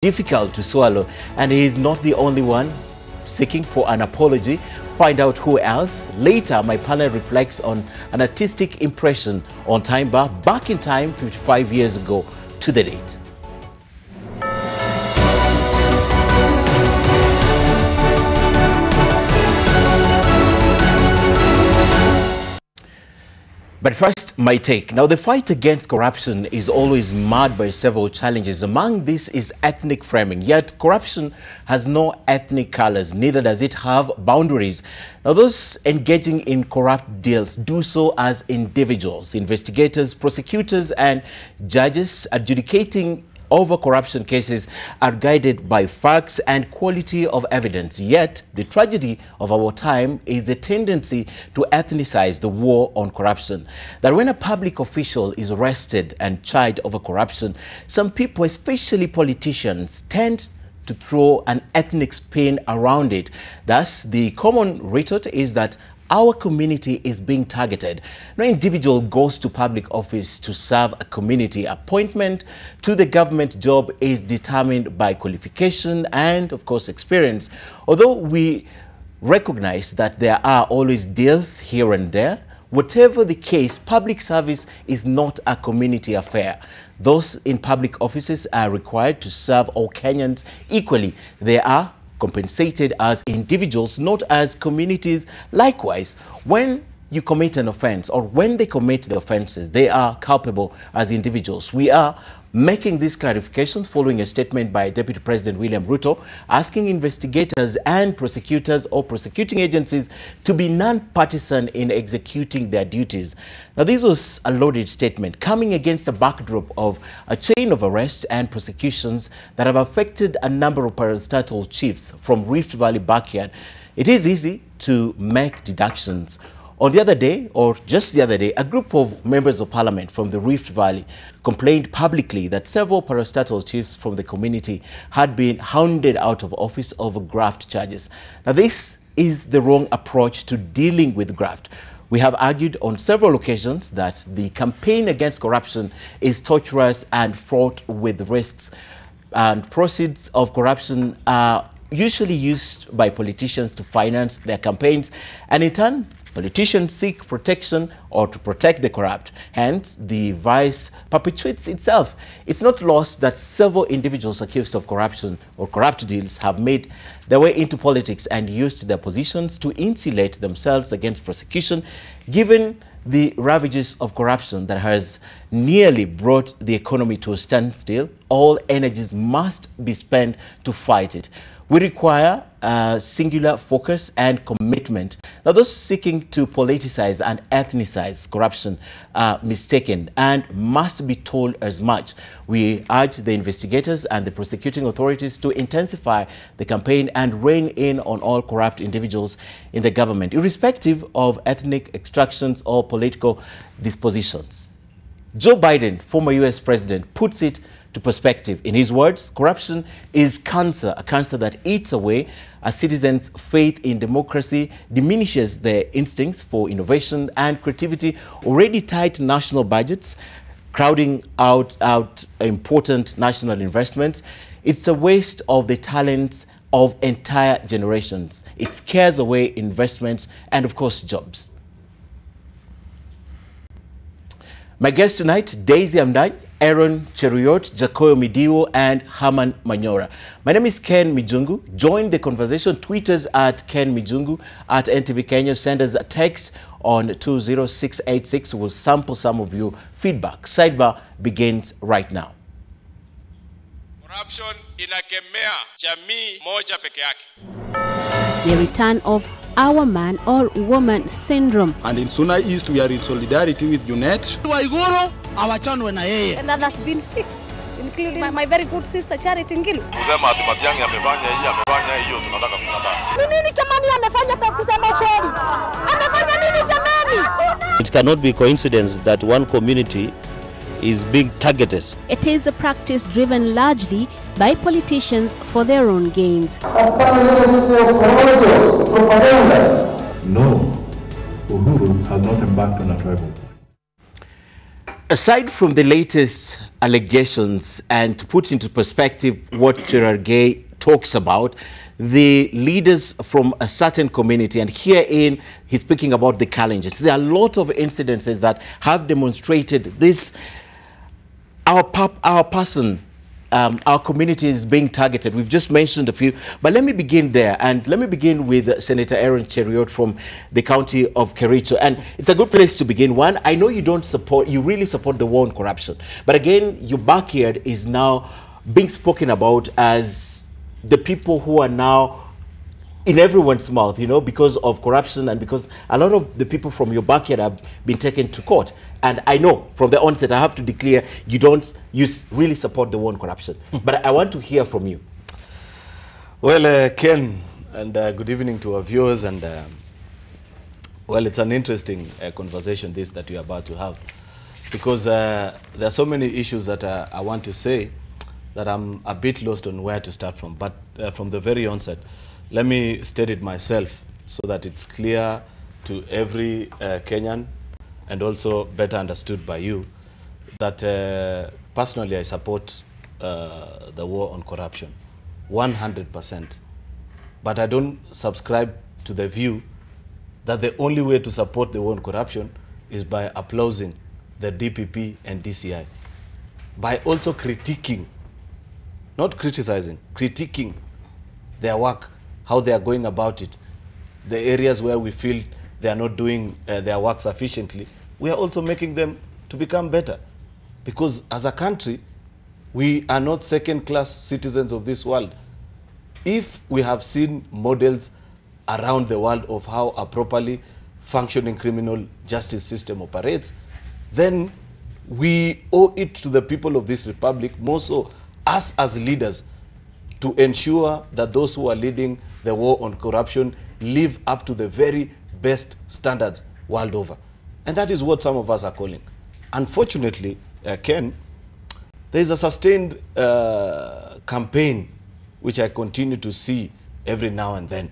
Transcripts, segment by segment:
difficult to swallow, and he is not the only one seeking for an apology. Find out who else. Later, my panel reflects on an artistic impression on time bar back in time 55 years ago to the date. But first, my take. Now, the fight against corruption is always marred by several challenges. Among these is ethnic framing. Yet, corruption has no ethnic colors, neither does it have boundaries. Now, those engaging in corrupt deals do so as individuals. Investigators, prosecutors, and judges adjudicating over corruption cases are guided by facts and quality of evidence. Yet, the tragedy of our time is a tendency to ethnicize the war on corruption. That when a public official is arrested and charged over corruption, some people, especially politicians, tend to throw an ethnic spin around it. Thus, the common retort is that our community is being targeted. No individual goes to public office to serve a community. Appointment to the government job is determined by qualification and, of course, experience. Although we recognize that there are always deals here and there, whatever the case, public service is not a community affair. Those in public offices are required to serve all Kenyans equally. They are compensated as individuals, not as communities. Likewise, when you commit an offense or when they commit the offenses, they are culpable as individuals. We are making these clarifications following a statement by Deputy President William Ruto asking investigators and prosecutors or prosecuting agencies to be non-partisan in executing their duties. Now, this was a loaded statement coming against the backdrop of a chain of arrests and prosecutions that have affected a number of parastatal chiefs from Rift Valley backyard. It is easy to make deductions. On the other day, or just the other day, a group of members of parliament from the Rift Valley complained publicly that several parastatal chiefs from the community had been hounded out of office over graft charges. Now, this is the wrong approach to dealing with graft. We have argued on several occasions that the campaign against corruption is torturous and fraught with risks, and proceeds of corruption are usually used by politicians to finance their campaigns, and in turn, politicians seek protection or to protect the corrupt. Hence, the vice perpetuates itself. It's not lost that several individuals accused of corruption or corrupt deals have made their way into politics and used their positions to insulate themselves against prosecution. Given the ravages of corruption that has nearly brought the economy to a standstill, all energies must be spent to fight it. We require singular focus and commitment. Now, those seeking to politicize and ethnicize corruption are mistaken and must be told as much. We urge the investigators and the prosecuting authorities to intensify the campaign and rein in on all corrupt individuals in the government, irrespective of ethnic extractions or political dispositions. Joe Biden, former U.S. president, puts it to perspective. In his words, corruption is cancer, a cancer that eats away a citizen's faith in democracy, diminishes their instincts for innovation and creativity, already tight national budgets, crowding out important national investments. It's a waste of the talents of entire generations. It scares away investments and, of course, jobs. My guests tonight, Daisy Amdai, Aaron Cheruiyot, Jacoyo Midiwo, and Herman Manyora. My name is Ken Mijungu. Join the conversation. Tweet us at Ken Mijungu, at NTV Kenya. Send us a text on 20686. We'll sample some of your feedback. Sidebar begins right now. Corruption inakemea jamii moja peke yake. The return of our man or woman syndrome. And in Suna East, we are in solidarity with Junet. And that has been fixed, including my very good sister Charity Ngilu. It cannot be coincidence that one community is being targeted. It is a practice driven largely by politicians for their own gains. No, Uhuru has not embarked on a tribal. Aside from the latest allegations, and to put into perspective what Cherargei talks about, the leaders from a certain community, and herein he's speaking about the challenges. There are a lot of incidences that have demonstrated this. Our person, our community is being targeted. We've just mentioned a few, but let me begin there, and let me begin with Senator Aaron Cheriot from the county of Kericho. And it's a good place to begin. One, I know you don't support, you really support the war on corruption, but again, your backyard is now being spoken about as the people who are now in everyone's mouth, you know, because of corruption and because a lot of the people from your backyard have been taken to court. And I know from the onset, I have to declare you really support the war on corruption. But I want to hear from you. Well, Ken, and good evening to our viewers. And well, it's an interesting conversation this that we are about to have, because there are so many issues that I want to say that I'm a bit lost on where to start from. But from the very onset, let me state it myself so that it's clear to every Kenyan and also better understood by you that personally I support the war on corruption 100%. But I don't subscribe to the view that the only way to support the war on corruption is by applauding the DPP and DCI, by also critiquing, not criticizing, critiquing their work, how they are going about it, the areas where we feel they are not doing their work sufficiently. We are also making them to become better. Because as a country, we are not second-class citizens of this world. If we have seen models around the world of how a properly functioning criminal justice system operates, then we owe it to the people of this republic, more so us as leaders, to ensure that those who are leading the war on corruption live up to the very best standards world over. And that is what some of us are calling. Unfortunately, Ken, there is a sustained campaign which I continue to see every now and then.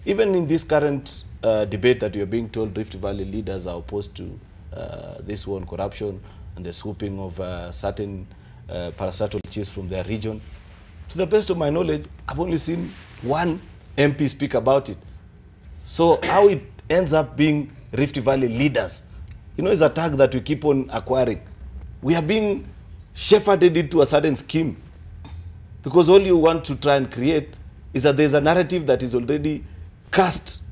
Even in this current debate that you're being told Rift Valley leaders are opposed to this war on corruption and the swooping of certain parastatal chiefs from their region. To the best of my knowledge, I've only seen one MP speak about it. So how it ends up being Rift Valley leaders, you know, is a tag that we keep on acquiring. We are being shepherded into a certain scheme, because all you want to try and create is that there's a narrative that is already cast,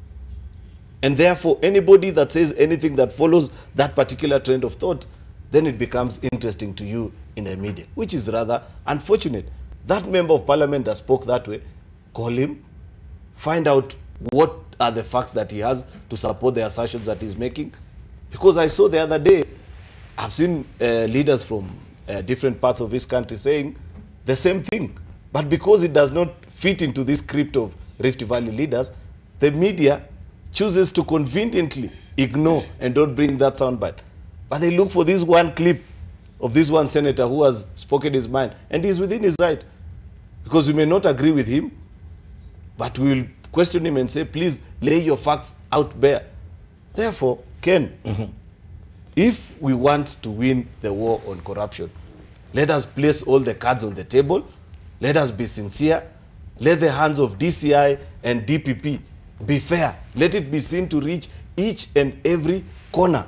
and therefore anybody that says anything that follows that particular trend of thought, then it becomes interesting to you in the media, which is rather unfortunate. That member of parliament that spoke that way, call him, find out what are the facts that he has to support the assertions that he's making. Because I saw the other day, I've seen leaders from different parts of this country saying the same thing. But because it does not fit into this script of Rift Valley leaders, the media chooses to conveniently ignore and don't bring that soundbite. But they look for this one clip of this one senator who has spoken his mind, and he's within his right. Because we may not agree with him, but we will question him and say, please lay your facts out bare. Therefore, Ken, if we want to win the war on corruption, let us place all the cards on the table. Let us be sincere. Let the hands of DCI and DPP be fair. Let it be seen to reach each and every corner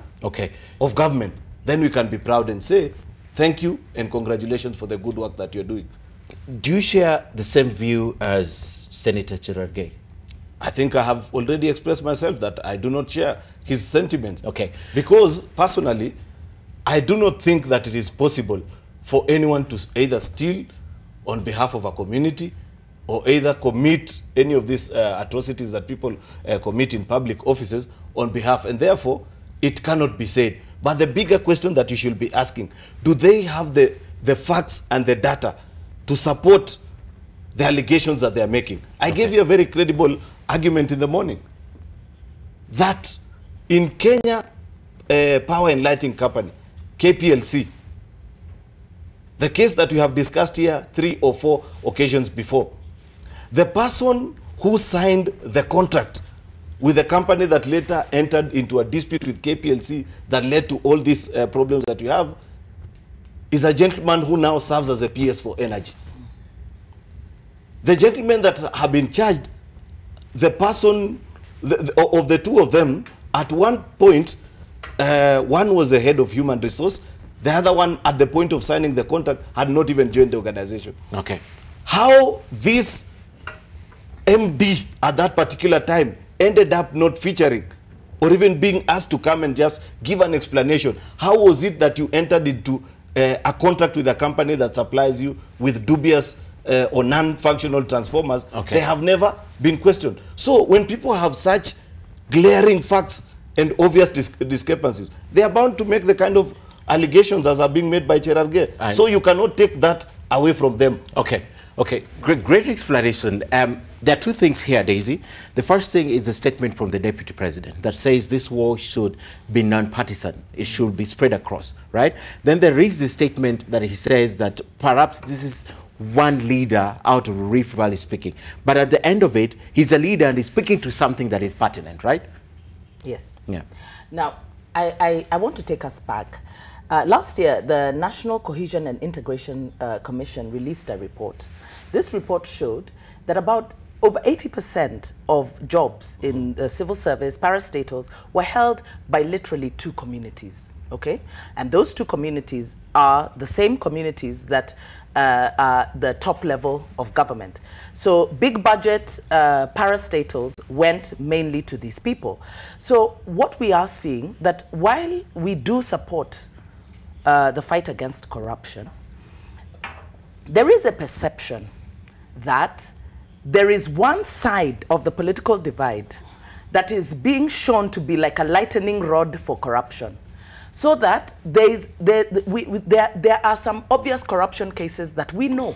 of government. Then we can be proud and say, thank you and congratulations for the good work that you're doing. Do you share the same view as Senator Cherargei? I think I have already expressed myself that I do not share his sentiments. Because personally, I do not think that it is possible for anyone to either steal on behalf of a community or either commit any of these atrocities that people commit in public offices on behalf, and therefore it cannot be said. But the bigger question that you should be asking, do they have the facts and the data to support the allegations that they are making? I gave you a very credible argument in the morning that in Kenya Power and Lighting Company, KPLC, the case that we have discussed here 3 or 4 occasions before, the person who signed the contract with a company that later entered into a dispute with KPLC that led to all these problems that we have, is a gentleman who now serves as a PS for energy. The gentlemen that have been charged, the person, of the two of them, at one point, one was the head of human resource, the other one, at the point of signing the contract, had not even joined the organization. Okay. How this MD at that particular time ended up not featuring or even being asked to come and just give an explanation. How was it that you entered into a contract with a company that supplies you with dubious or non-functional transformers? Okay. They have never been questioned. So when people have such glaring facts and obvious discrepancies, they are bound to make the kind of allegations as are being made by Cherargei. So you cannot take that away from them. Okay. Okay, great explanation. There are two things here, Daisy. The first thing is a statement from the Deputy President that says this war should be non-partisan. It should be spread across, right? Then there is the statement that he says that perhaps this is one leader out of Rift Valley speaking. But at the end of it, he's a leader and he's speaking to something that is pertinent, right? Yes. Yeah. Now, I want to take us back. Last year, the National Cohesion and Integration Commission released a report. This report showed that about over 80% of jobs in the civil service, parastatals, were held by literally two communities, okay? And those two communities are the same communities that are the top level of government. So big budget parastatals went mainly to these people. So what we are seeing, that while we do support the fight against corruption, there is a perception that there is one side of the political divide that is being shown to be like a lightning rod for corruption. So that there are some obvious corruption cases that we know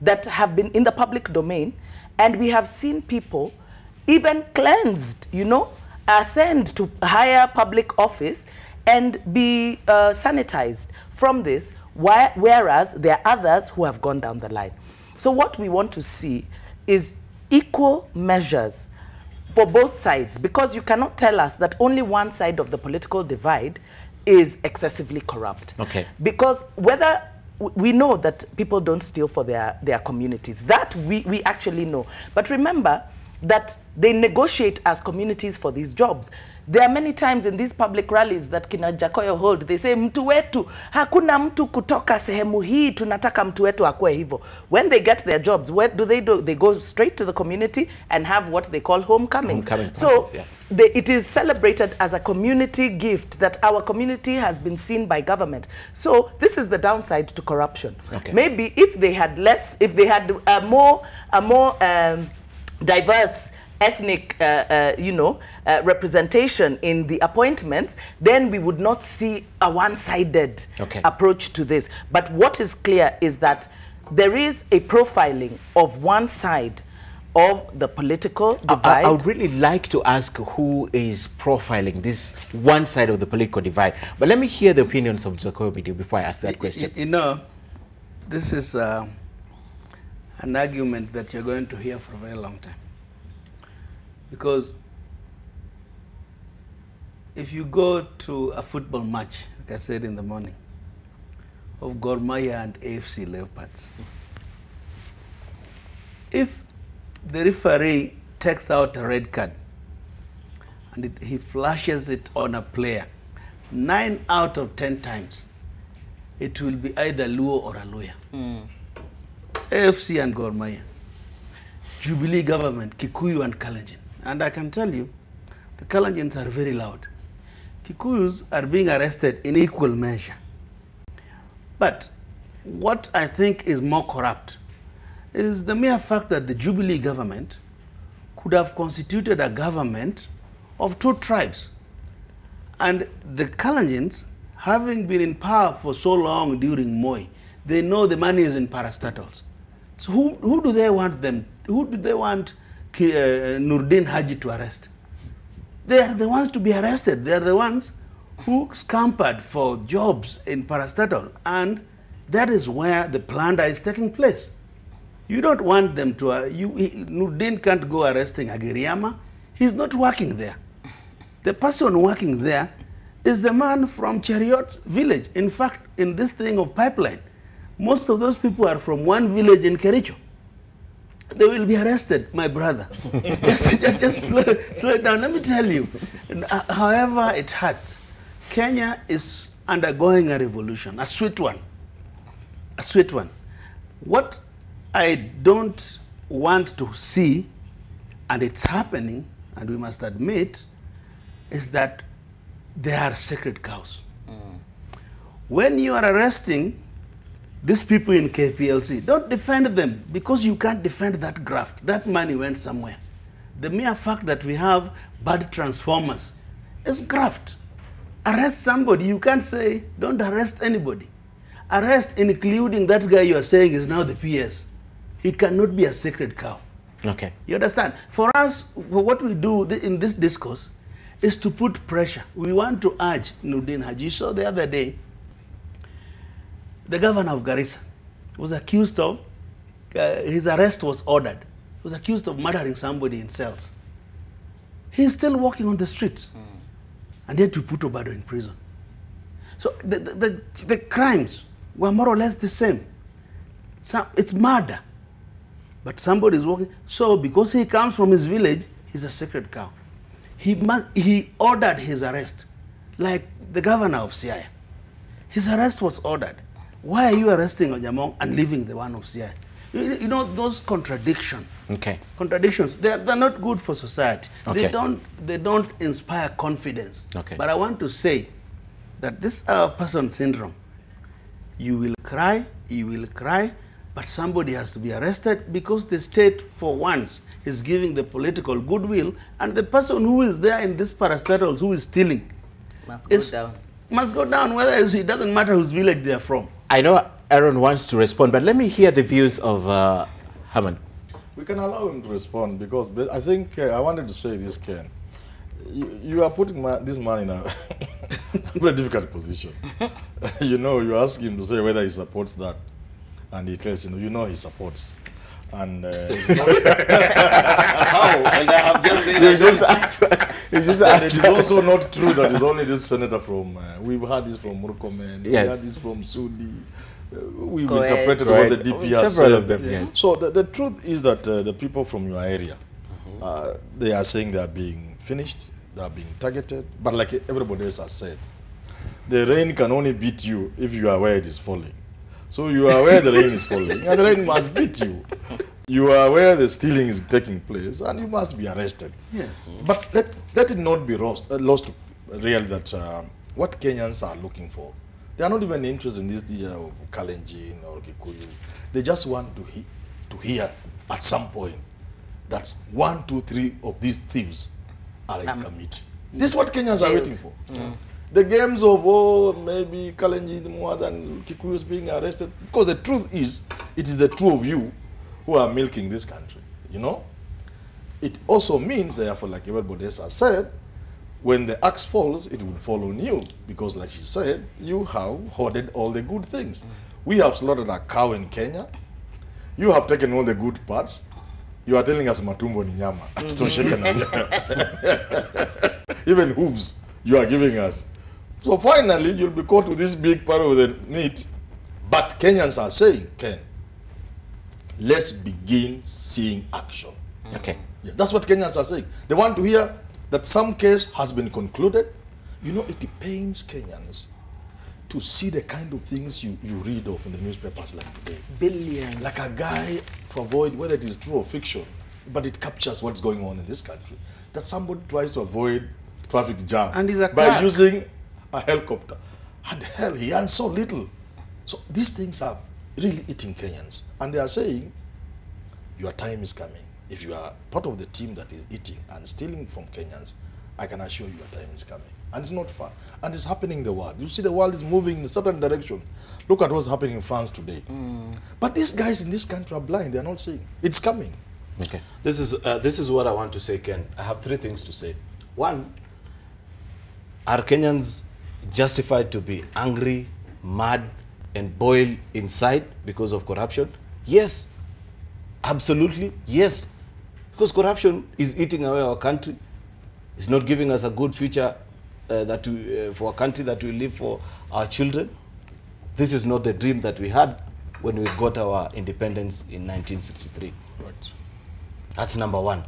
that have been in the public domain, and we have seen people even cleansed, you know, ascend to higher public office and be sanitized from this, whereas there are others who have gone down the line. So what we want to see is equal measures for both sides, because you cannot tell us that only one side of the political divide is excessively corrupt. Okay. Because whether we know that people don't steal for their communities, that we actually know. But remember that they negotiate as communities for these jobs. There are many times in these public rallies that kina Jakoyo hold, they say mtu wetu, hakuna mtu kutoka sehemu hii, tunataka mtu wetu akue hivyo. When they get their jobs, what do? They go straight to the community and have what they call homecomings. So yes. It is celebrated as a community gift that our community has been seen by government. So this is the downside to corruption. Okay. Maybe if they had less, if they had a more diverse ethnic, representation in the appointments, then we would not see a one-sided approach to this. But what is clear is that there is a profiling of one side of the political divide. I would really like to ask who is profiling this one side of the political divide. But let me hear the opinions of Jacob before I ask that question. You know, this is an argument that you're going to hear for a very long time. Because if you go to a football match, like I said in the morning, of Gor Mahia and AFC Leopards, if the referee takes out a red card and he flashes it on a player, 9 out of 10 times, it will be either Luo or Aluya. AFC and Gor Mahia, Jubilee government, Kikuyu and Kalenjin. And I can tell you, the Kalenjins are very loud. Kikuyus are being arrested in equal measure. But what I think is more corrupt is the mere fact that the Jubilee government could have constituted a government of 2 tribes. And the Kalenjins, having been in power for so long during Moi, they know the money is in parastatals. So who do they want them? Who do they want Nurdin Haji to arrest? They are the ones to be arrested. They are the ones who scampered for jobs in parastatal, and that is where the plunder is taking place. You don't want them to, Nurdin can't go arresting Agiriama, He's not working there. The person working there is the man from Chariot's village. In fact, in this thing of pipeline, most of those people are from one village in Kericho. They will be arrested, my brother. just slow down. Let me tell you, however it hurts, Kenya is undergoing a revolution, a sweet one. A sweet one. What I don't want to see, and it's happening, and we must admit, is that they are sacred cows. When you are arresting these people in KPLC, don't defend them, because you can't defend that graft. That money went somewhere. The mere fact that we have bad transformers is graft. Arrest somebody. You can't say, don't arrest anybody. Arrest, including that guy you are saying is now the PS. He cannot be a sacred cow. Okay. You understand? For us, what we do in this discourse is to put pressure. We want to urge Nurdin Haji. You saw the other day, the governor of Garissa was accused of, his arrest was ordered. He was accused of murdering somebody in cells. He is still walking on the streets. And yet you put Obado in prison. So the crimes were more or less the same. So it's murder. But somebody is walking. So because he comes from his village, he's a sacred cow. He ordered his arrest, like the governor of Siaya. His arrest was ordered. Why are you arresting Ojamong and leaving the one of Siaya? You know, those contradictions. Okay. Contradictions, they're not good for society. Okay. They don't inspire confidence. Okay. But I want to say that this person syndrome, you will cry, but somebody has to be arrested because the state for once is giving the political goodwill, and the person who is there in this parastatals who is stealing must go down, whether it doesn't matter whose village they are from. I know Aaron wants to respond, but let me hear the views of Herman. We can allow him to respond, because I think I wanted to say this, Ken. You are putting this man in a very difficult position. You know, you ask him to say whether he supports that, and he tells you know he supports. And how? And I have just said it is also not true that it's only this senator from. We've had this from Murkomen. Yes. We had this from Sudi. We've interpreted what the DP has several said. of them. Yes. So the truth is that the people from your area, they are saying they are being finished, they are being targeted. But like everybody else has said, the rain can only beat you if you are where it is falling. So you are where the rain is falling, and the rain must beat you. You are where the stealing is taking place, and you must be arrested. Yes. But let it not be lost really that what Kenyans are looking for, they are not even interested in this idea of Kalenjin or Kikuyu. They just want to hear at some point that 1, 2, 3 of these thieves are in committee. This is what Kenyans are waiting for. The games of, maybe Kalenjin more than Kikuyus being arrested, because the truth is, it is the two of you who are milking this country, you know? It also means, therefore, like everybody else has said, when the axe falls, it will fall on you, because like she said, you have hoarded all the good things. We have slaughtered a cow in Kenya. You have taken all the good parts. You are telling us matumbo ni nyama. Even hooves you are giving us. So finally, you'll be caught with this big part of the meat. But Kenyans are saying, Ken, let's begin seeing action. Okay. Yeah, that's what Kenyans are saying. They want to hear that some case has been concluded. You know, it pains Kenyans to see the kind of things you read of in the newspapers like today. Billions. Like a guy, to avoid whether it is true or fiction, but it captures what's going on in this country. That somebody tries to avoid traffic jam and by using a helicopter. And hell, he earns so little. So these things are really eating Kenyans. And they are saying, your time is coming. If you are part of the team that is eating and stealing from Kenyans, I can assure you your time is coming. And it's not far. And it's happening in the world. You see the world is moving in a certain direction. Look at what's happening in France today. But these guys in this country are blind. They are not seeing. It's coming. Okay. This is what I want to say, Ken. I have 3 things to say. One, are Kenyans justified to be angry, mad, and boil inside because of corruption? Yes. Absolutely, yes. Because corruption is eating away our country. It's not giving us a good future for a country that we live for our children. This is not the dream that we had when we got our independence in 1963. Right. That's number one.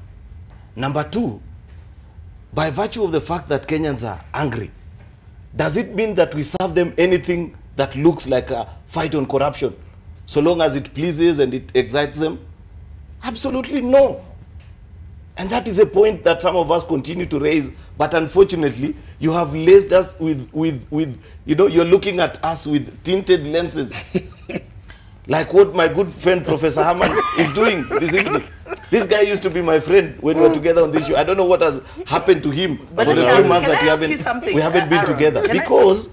Number two, by virtue of the fact that Kenyans are angry, does it mean that we serve them anything that looks like a fight on corruption, so long as it pleases and it excites them? Absolutely no. And that is a point that some of us continue to raise, but unfortunately, you have laced us with you know, you're looking at us with tinted lenses. Like what my good friend Professor Haman is doing this evening. This guy used to be my friend when we were together on this show. I don't know what has happened to him But for the few months that we haven't been Aaron, together. Because,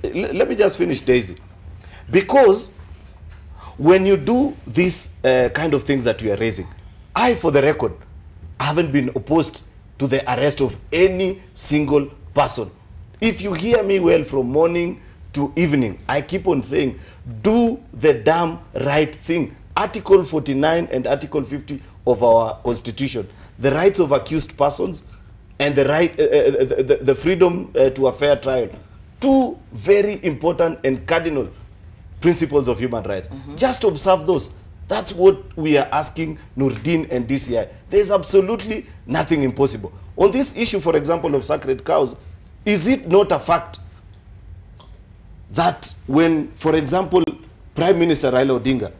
let me just finish, Daisy. Because when you do these kind of things that we are raising, I, for the record, haven't been opposed to the arrest of any single person. If you hear me well from morning to evening, I keep on saying, do the damn right thing. Article 49 and Article 50 of our Constitution, the rights of accused persons and the right, the freedom to a fair trial. Two very important and cardinal principles of human rights. Just observe those. That's what we are asking Nurdin and DCI. There's absolutely nothing impossible. On this issue, for example, of sacred cows, is it not a fact that when, for example, Prime Minister Raila Odinga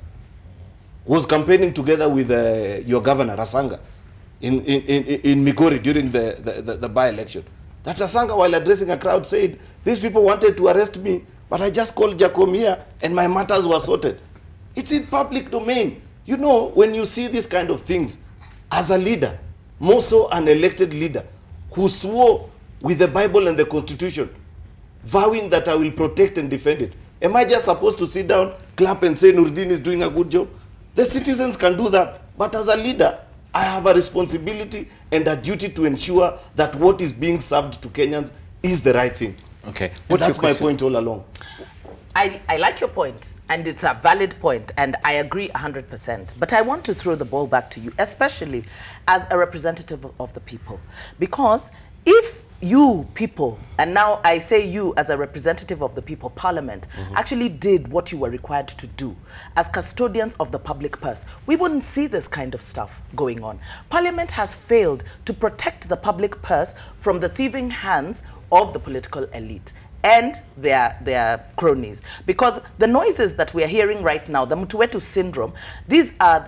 was campaigning together with your governor, Rasanga, in Migori during the by-election, that Rasanga, while addressing a crowd, said, these people wanted to arrest me, but I just called Jacom here and my matters were sorted. It's in public domain. You know, when you see these kind of things, as a leader, more so an elected leader, who swore with the Bible and the Constitution, vowing that I will protect and defend it, am I just supposed to sit down, clap and say Nurdin is doing a good job? The citizens can do that. But as a leader, I have a responsibility and a duty to ensure that what is being served to Kenyans is the right thing. Okay. And that's my point all along. I like your point, and it's a valid point, and I agree 100%. But I want to throw the ball back to you, especially as a representative of the people. Because if you people, and now I say you as a representative of the people, Parliament, actually did what you were required to do as custodians of the public purse, we wouldn't see this kind of stuff going on. Parliament has failed to protect the public purse from the thieving hands of the political elite and their cronies. Because the noises that we are hearing right now, the Mtuwetu syndrome, these are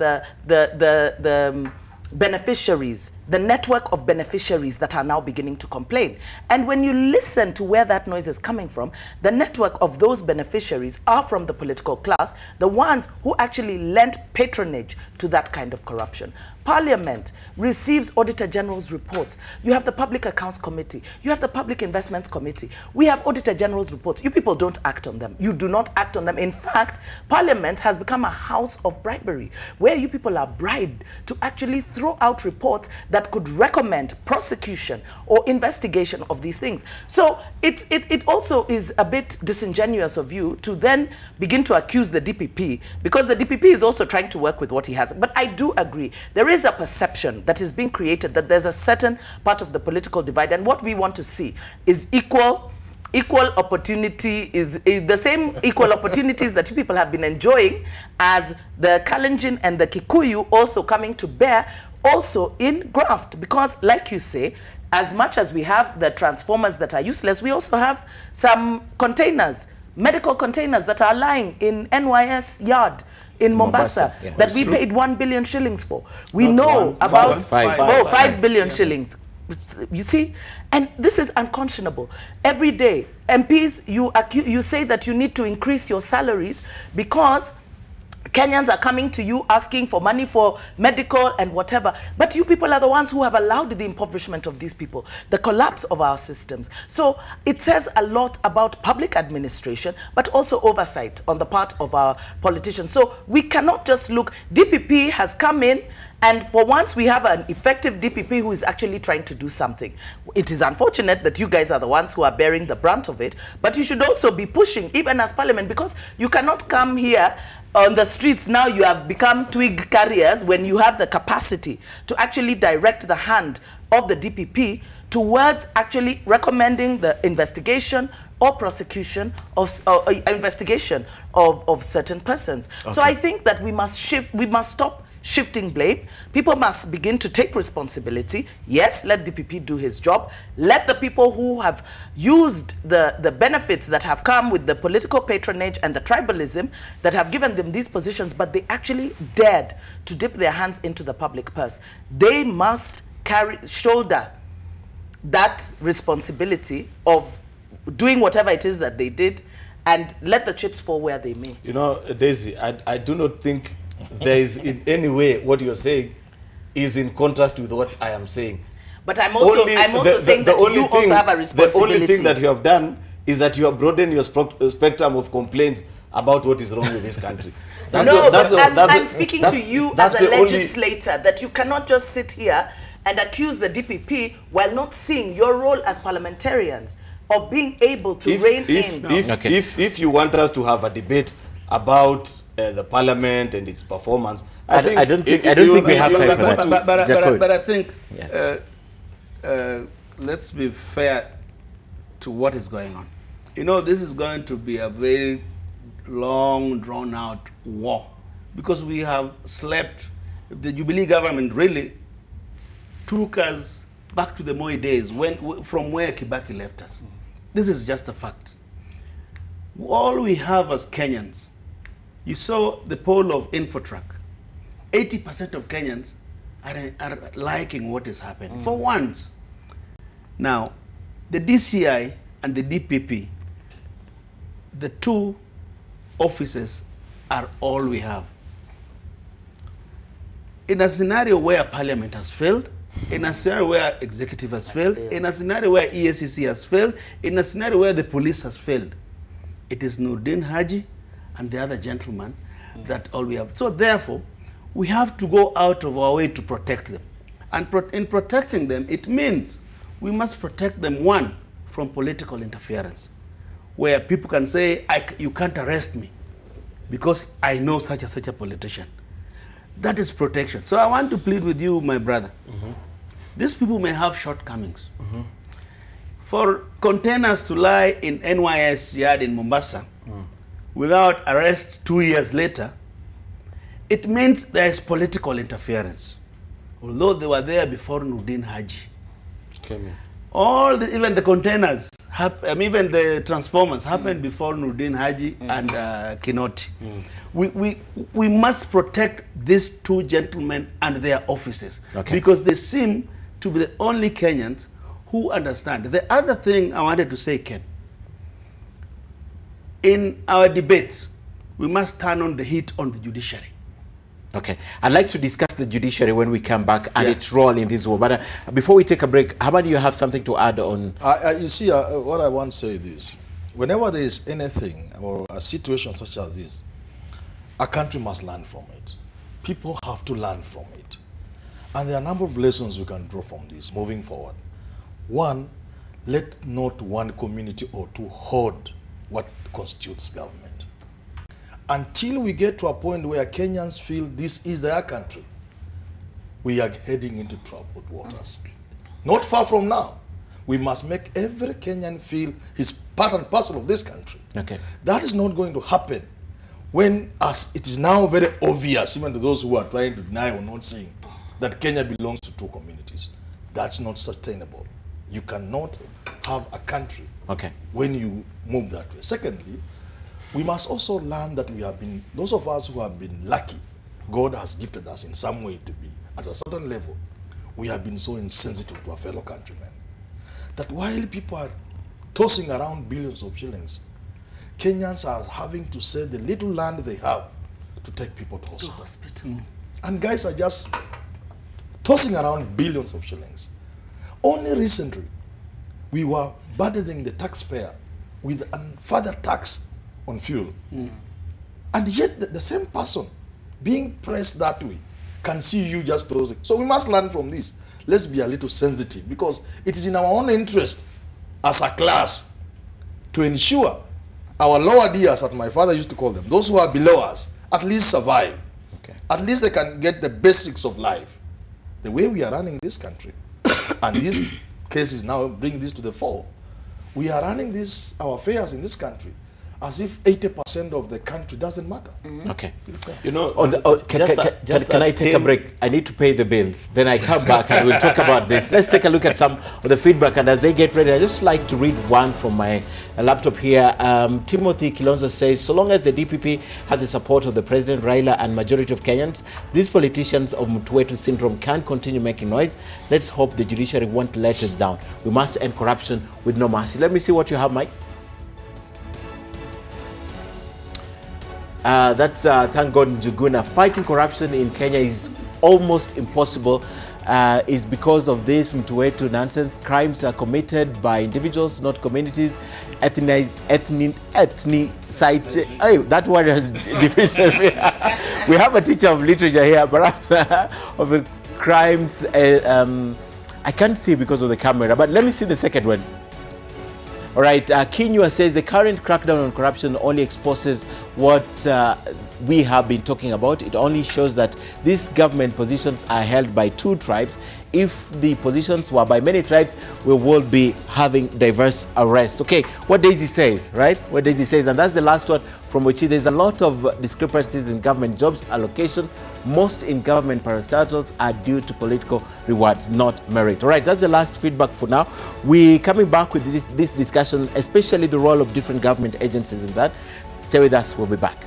the beneficiaries, the network of beneficiaries that are now beginning to complain. And when you listen to where that noise is coming from, the network of those beneficiaries are from the political class, the ones who actually lent patronage to that kind of corruption. Parliament receives Auditor General's reports. You have the Public Accounts Committee. You have the Public Investments Committee. We have Auditor General's reports. You people don't act on them. You do not act on them. In fact, Parliament has become a house of bribery, where you people are bribed to actually throw out reports that could recommend prosecution or investigation of these things. So it also is a bit disingenuous of you to then begin to accuse the DPP, because the DPP is also trying to work with what he has. But I do agree, there is a perception that is being created that there's a certain part of the political divide, and what we want to see is equal opportunity, is the same equal opportunities that you people have been enjoying as the Kalenjin and the Kikuyu also coming to bear also in graft. Because like you say, as much as we have the transformers that are useless, we also have some containers, medical containers that are lying in NYS yard in Mombasa, yes. that we paid 1 billion shillings for. We know about 5 billion shillings. You see? And this is unconscionable. Every day, MPs, you say that you need to increase your salaries because Kenyans are coming to you asking for money for medical and whatever. But you people are the ones who have allowed the impoverishment of these people, the collapse of our systems. So it says a lot about public administration, but also oversight on the part of our politicians. So we cannot just look. DPP has come in And for once, we have an effective DPP who is actually trying to do something. It is unfortunate that you guys are the ones who are bearing the brunt of it, but you should also be pushing, even as parliament, because you cannot come here on the streets. Now you have become twig carriers when you have the capacity to actually direct the hand of the DPP towards actually recommending the investigation or prosecution of investigation of certain persons. Okay. So I think that we must stop shifting blame. People must begin to take responsibility. Yes, let DPP do his job. Let the people who have used the benefits that have come with the political patronage and the tribalism that have given them these positions, but they actually dared to dip their hands into the public purse. They must shoulder that responsibility of doing whatever it is that they did and let the chips fall where they may. You know, Daisy, I do not think there is in any way what you're saying is in contrast with what I am saying. But I'm also saying that you also have a responsibility. The only thing that you have done is that you have broadened your spectrum of complaints about what is wrong with this country. I'm speaking to you as a legislator, that you cannot just sit here and accuse the DPP while not seeing your role as parliamentarians of being able to rein in. If you want us to have a debate about the parliament and its performance, I don't think we have time for that. But I think let's be fair to what is going on. You know, this is going to be a very long, drawn-out war, because we have slept. The Jubilee government really took us back to the Moi days, from where Kibaki left us. This is just a fact. All we have as Kenyans, you saw the poll of Infotrack. 80% of Kenyans are liking what is happening, for once. Now, the DCI and the DPP, the two offices are all we have. In a scenario where Parliament has failed, in a scenario where executive has failed, in a scenario where EACC has failed, in a scenario where the police has failed, it is Nurdin Haji and the other gentleman that all we have. So therefore, we have to go out of our way to protect them. And in protecting them, it means we must protect them, one, from political interference, where people can say, you can't arrest me because I know such a politician. That is protection. So I want to plead with you, my brother. These people may have shortcomings. For containers to lie in NYS yard in Mombasa without arrest 2 years later, it means there is political interference. Although they were there before Nurdin Haji. Even the containers, even the transformers happened before Nurdin Haji and Kinoti. We must protect these two gentlemen and their offices, because they seem to be the only Kenyans who understand. The other thing I wanted to say, Ken, in our debates, we must turn on the heat on the judiciary. Okay, I'd like to discuss the judiciary when we come back and its role in this war. But before we take a break, how about you have something to add on? You see, what I want to say is this. Whenever there is anything or a situation such as this, a country must learn from it. People have to learn from it. And there are a number of lessons we can draw from this moving forward. One, let not one community or two hoard what constitutes government. Until we get to a point where Kenyans feel this is their country, we are heading into troubled waters. Not far from now, we must make every Kenyan feel he's part and parcel of this country. That is not going to happen when, as it is now very obvious, even to those who are trying to deny or not saying, that Kenya belongs to two communities. That's not sustainable. You cannot have a country when you move that way. Secondly, we must also learn that we have been, those of us who have been lucky, God has gifted us in some way to be at a certain level. We have been so insensitive to our fellow countrymen that while people are tossing around billions of shillings, Kenyans are having to sell the little land they have to take people to hospital. And guys are just tossing around billions of shillings. Only recently, we were burdening the taxpayer with a further tax on fuel. And yet the same person being pressed that way can see you just throw it. So we must learn from this. Let's be a little sensitive, because it is in our own interest as a class to ensure our lower tiers, as my father used to call them, those who are below us, at least survive. Okay. At least they can get the basics of life. The way we are running this country, and these cases now bring this to the fore, we are running this, our affairs in this country, as if 80% of the country doesn't matter. Okay. You know, can I take a break? I need to pay the bills. Then I come back and we'll talk about this. Let's take a look at some of the feedback. And as they get ready, I just like to read one from my laptop here. Timothy Kilonzo says, so long as the DPP has the support of the President, Raila, and majority of Kenyans, these politicians of Mtuwetu syndrome can't continue making noise. Let's hope the judiciary won't let us down. We must end corruption with no mercy. Let me see what you have, Mike. That's thank God Njuguna. Fighting corruption in Kenya is almost impossible. Is because of this Mtuwetu nonsense. Crimes are committed by individuals, not communities. Ethnicity. Hey, that word has defeated me. We have a teacher of literature here, perhaps of the crimes. I can't see because of the camera, but let me see the second one. All right, Kinyua says the current crackdown on corruption only exposes what we have been talking about. It only shows that these government positions are held by 2 tribes. If the positions were by many tribes, we would be having diverse arrests. Okay, what Daisy says, right? What Daisy says, and that's the last one from which there's a lot of discrepancies in government jobs allocation. Most in government parastatals are due to political rewards, not merit. All right, that's the last feedback for now. We're coming back with this discussion, especially the role of different government agencies in that. Stay with us, we'll be back.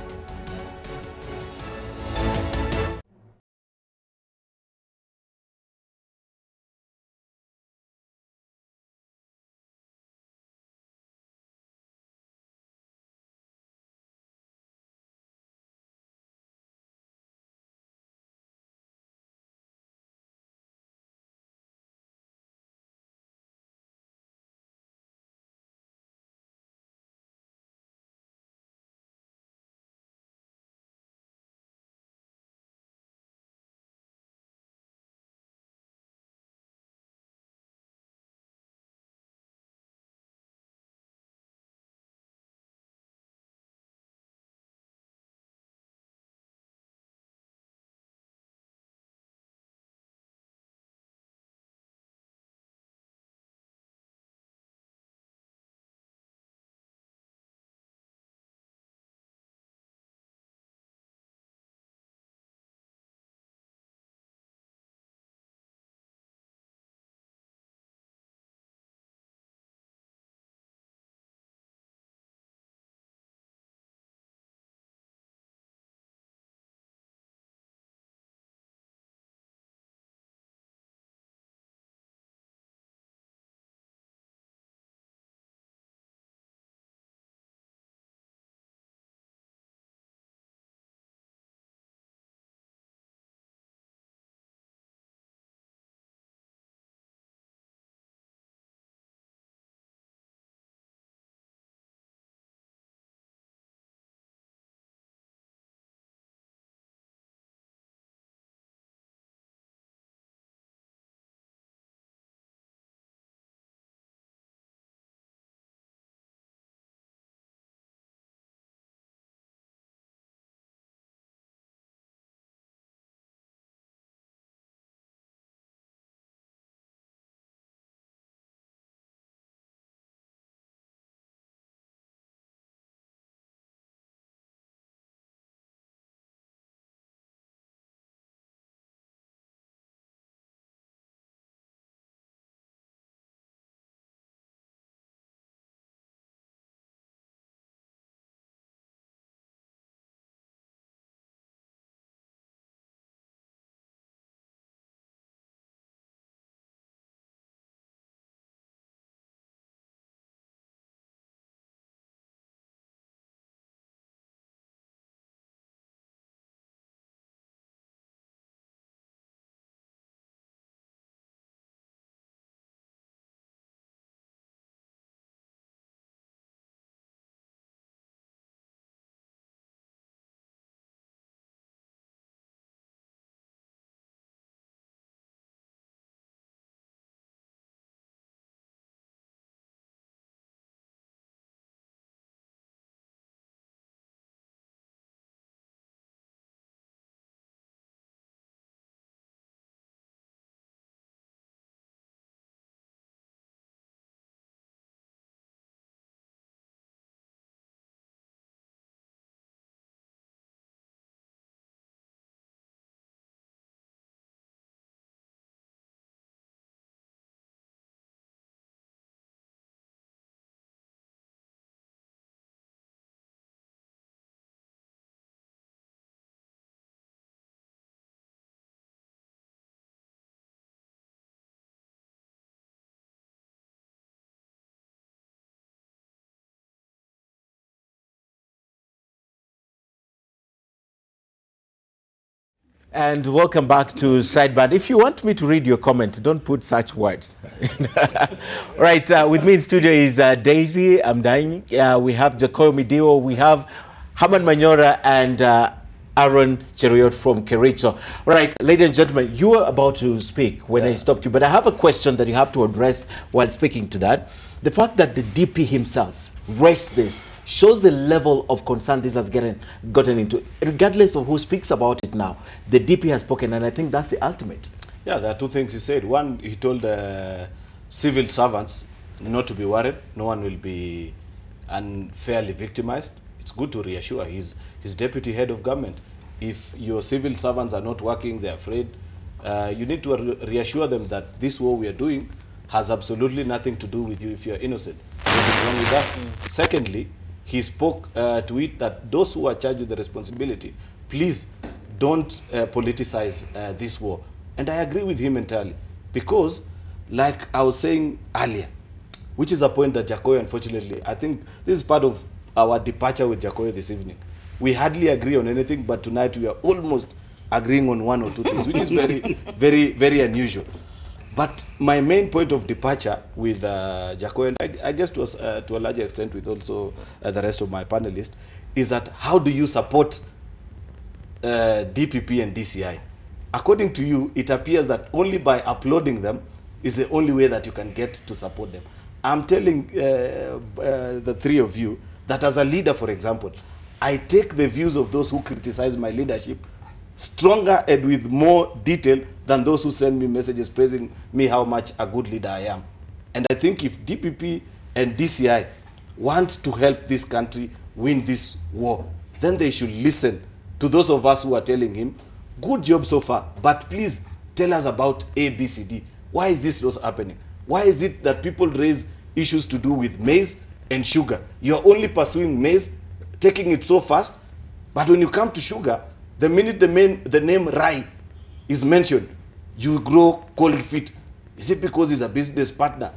And welcome back to Sidebar. If you want me to read your comment, don't put such words. Right, with me in studio is Daisy Amdani. We have Jacoyo Midio. We have Haman Manyora and Aaron Cheruiyot from Kericho. Right, ladies and gentlemen, you were about to speak when I stopped you, but I have a question that you have to address while speaking to that. The fact that the DP himself raised this shows the level of concern this has gotten into. Regardless of who speaks about it now, the DP has spoken, and I think that's the ultimate. Yeah, there are two things he said. One, he told civil servants not to be worried. No one will be unfairly victimized. It's good to reassure his deputy head of government. If your civil servants are not working, they're afraid, you need to reassure them that this war we are doing has absolutely nothing to do with you if you're innocent. Nothing wrong with that. Secondly, he spoke to it that those who are charged with the responsibility, please don't politicize this war. And I agree with him entirely. Because, like I was saying earlier, which is a point that Jacoyo, unfortunately, I think this is part of our departure with Jacoyo this evening. We hardly agree on anything, but tonight we are almost agreeing on one or two things, which is very, very, very unusual. But my main point of departure with Jacoyo, and I guess to a larger extent with also the rest of my panelists, is that how do you support DPP and DCI? According to you, it appears that only by uploading them is the only way that you can get to support them. I'm telling the three of you that as a leader, for example, I take the views of those who criticize my leadership stronger and with more detail than those who send me messages praising me how much a good leader I am. And I think if DPP and DCI want to help this country win this war, then they should listen to those of us who are telling him, good job so far, but please tell us about A, B, C, D. Why is this not happening? Why is it that people raise issues to do with maize and sugar? You're only pursuing maize, taking it so fast, but when you come to sugar, the minute the name Rai is mentioned, you grow cold feet. Is it because he's a business partner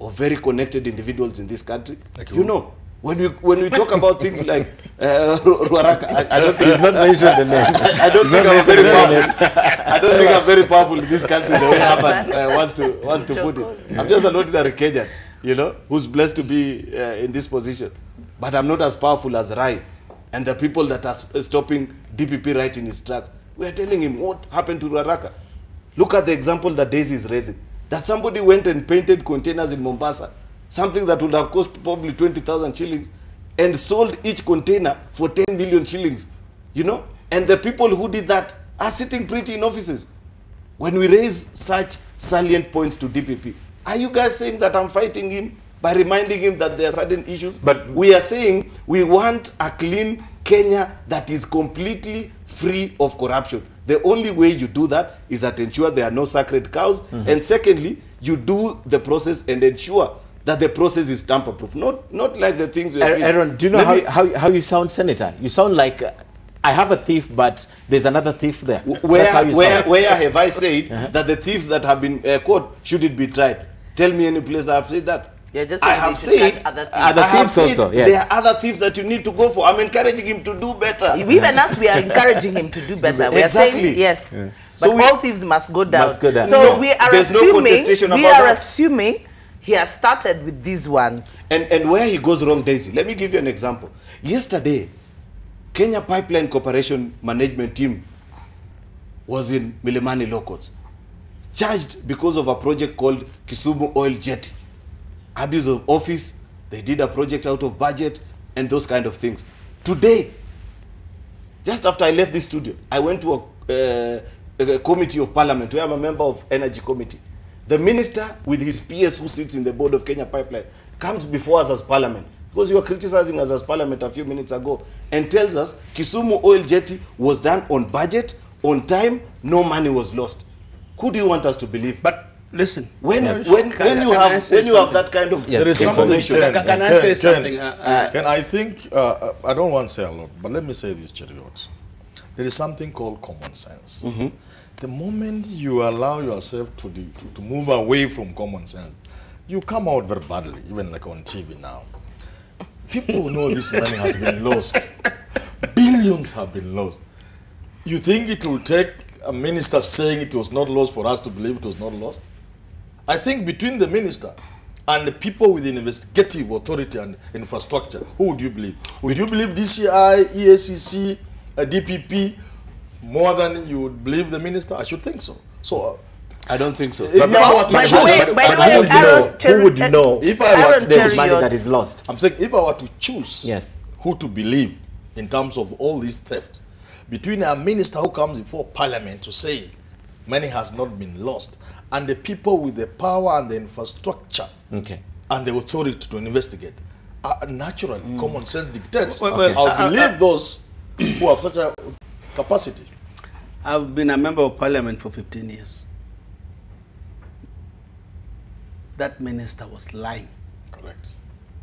of very connected individuals in this country? Like you know, when we talk about things like Ruaraka, I don't think he's not mentioned the name. I don't think I'm very powerful. I don't think I'm very powerful in this country the way Haman wants to put it. I'm just an ordinary Kenyan, you know, who's blessed to be in this position. But I'm not as powerful as Rai and the people that are stopping DPP right in his tracks. We are telling him what happened to Ruaraka. Look at the example that Daisy is raising. That somebody went and painted containers in Mombasa, something that would have cost probably 20,000 shillings, and sold each container for 10 million shillings, you know? And the people who did that are sitting pretty in offices. When we raise such salient points to DPP, are you guys saying that I'm fighting him by reminding him that there are certain issues? But we are saying we want a clean Kenya that is completely free of corruption. The only way you do that is that ensure there are no sacred cows. And secondly, you do the process and ensure that the process is tamper-proof. Not like the things we're seeing. Aaron, do you know how you sound, Senator? You sound like, I have a thief, but there's another thief there. Where have I said that the thieves that have been caught, should it be tried? Tell me any place that I've said that. I have said other thieves also. Yes. There are other thieves that you need to go for. I'm encouraging him to do better. Even us, we are encouraging him to do better. We are saying yes, but so all thieves must go down. So no, we are assuming he has started with these ones. And where he goes wrong, Daisy, let me give you an example. Yesterday, Kenya Pipeline Corporation management team was in Milimani Law Courts, charged because of a project called Kisumu Oil Jetty. Abuse of office, they did a project out of budget, and those kind of things. Today, just after I left this studio, I went to a committee of parliament where I'm a member of energy committee. The minister with his PS who sits in the board of Kenya Pipeline comes before us as parliament, because you were criticizing us as parliament a few minutes ago, and tells us Kisumu Oil Jetty was done on budget, on time, no money was lost. Who do you want us to believe? But listen, when you have that kind of there is information, can I say something? I think I don't want to say a lot, but let me say this, Cheruiyot. There is something called common sense. The moment you allow yourself to move away from common sense, you come out very badly, even like on TV now. People know this money has been lost. Billions have been lost. You think it will take a minister saying it was not lost for us to believe it was not lost. I think between the minister and the people with the investigative authority and infrastructure, who would you believe? Would you believe DCI, EACC, DPP more than you would believe the minister? I should think so. So I don't think so. If I were to choose, who would know if I were to there's money that is lost? I'm saying if I were to choose yes, who to believe in terms of all this theft, between a minister who comes before parliament to say money has not been lost and the people with the power and the infrastructure and the authority to investigate, naturally common sense dictates. I'll believe those who have such a capacity. I've been a member of parliament for 15 years. That minister was lying. Correct.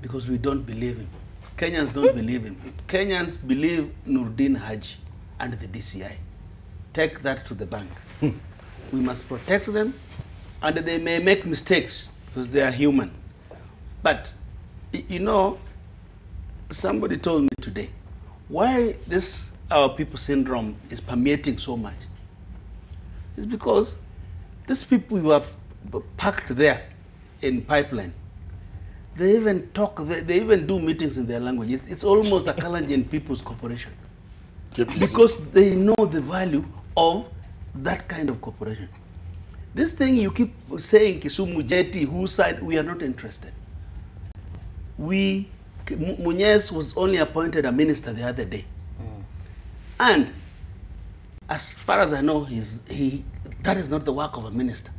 Because we don't believe him. Kenyans don't believe him. Kenyans believe Nurdin Haji and the DCI. Take that to the bank. We must protect them, and they may make mistakes because they are human. But, you know, somebody told me today, why this our people syndrome is permeating so much? It's because these people who are packed there in pipeline, they even talk, they even do meetings in their language. It's almost a Kalenjin People's Corporation. Because they know the value of that kind of corporation. This thing you keep saying, Kisumu Jeti, who side, we are not interested. Munyes was only appointed a minister the other day. And as far as I know, that is not the work of a minister.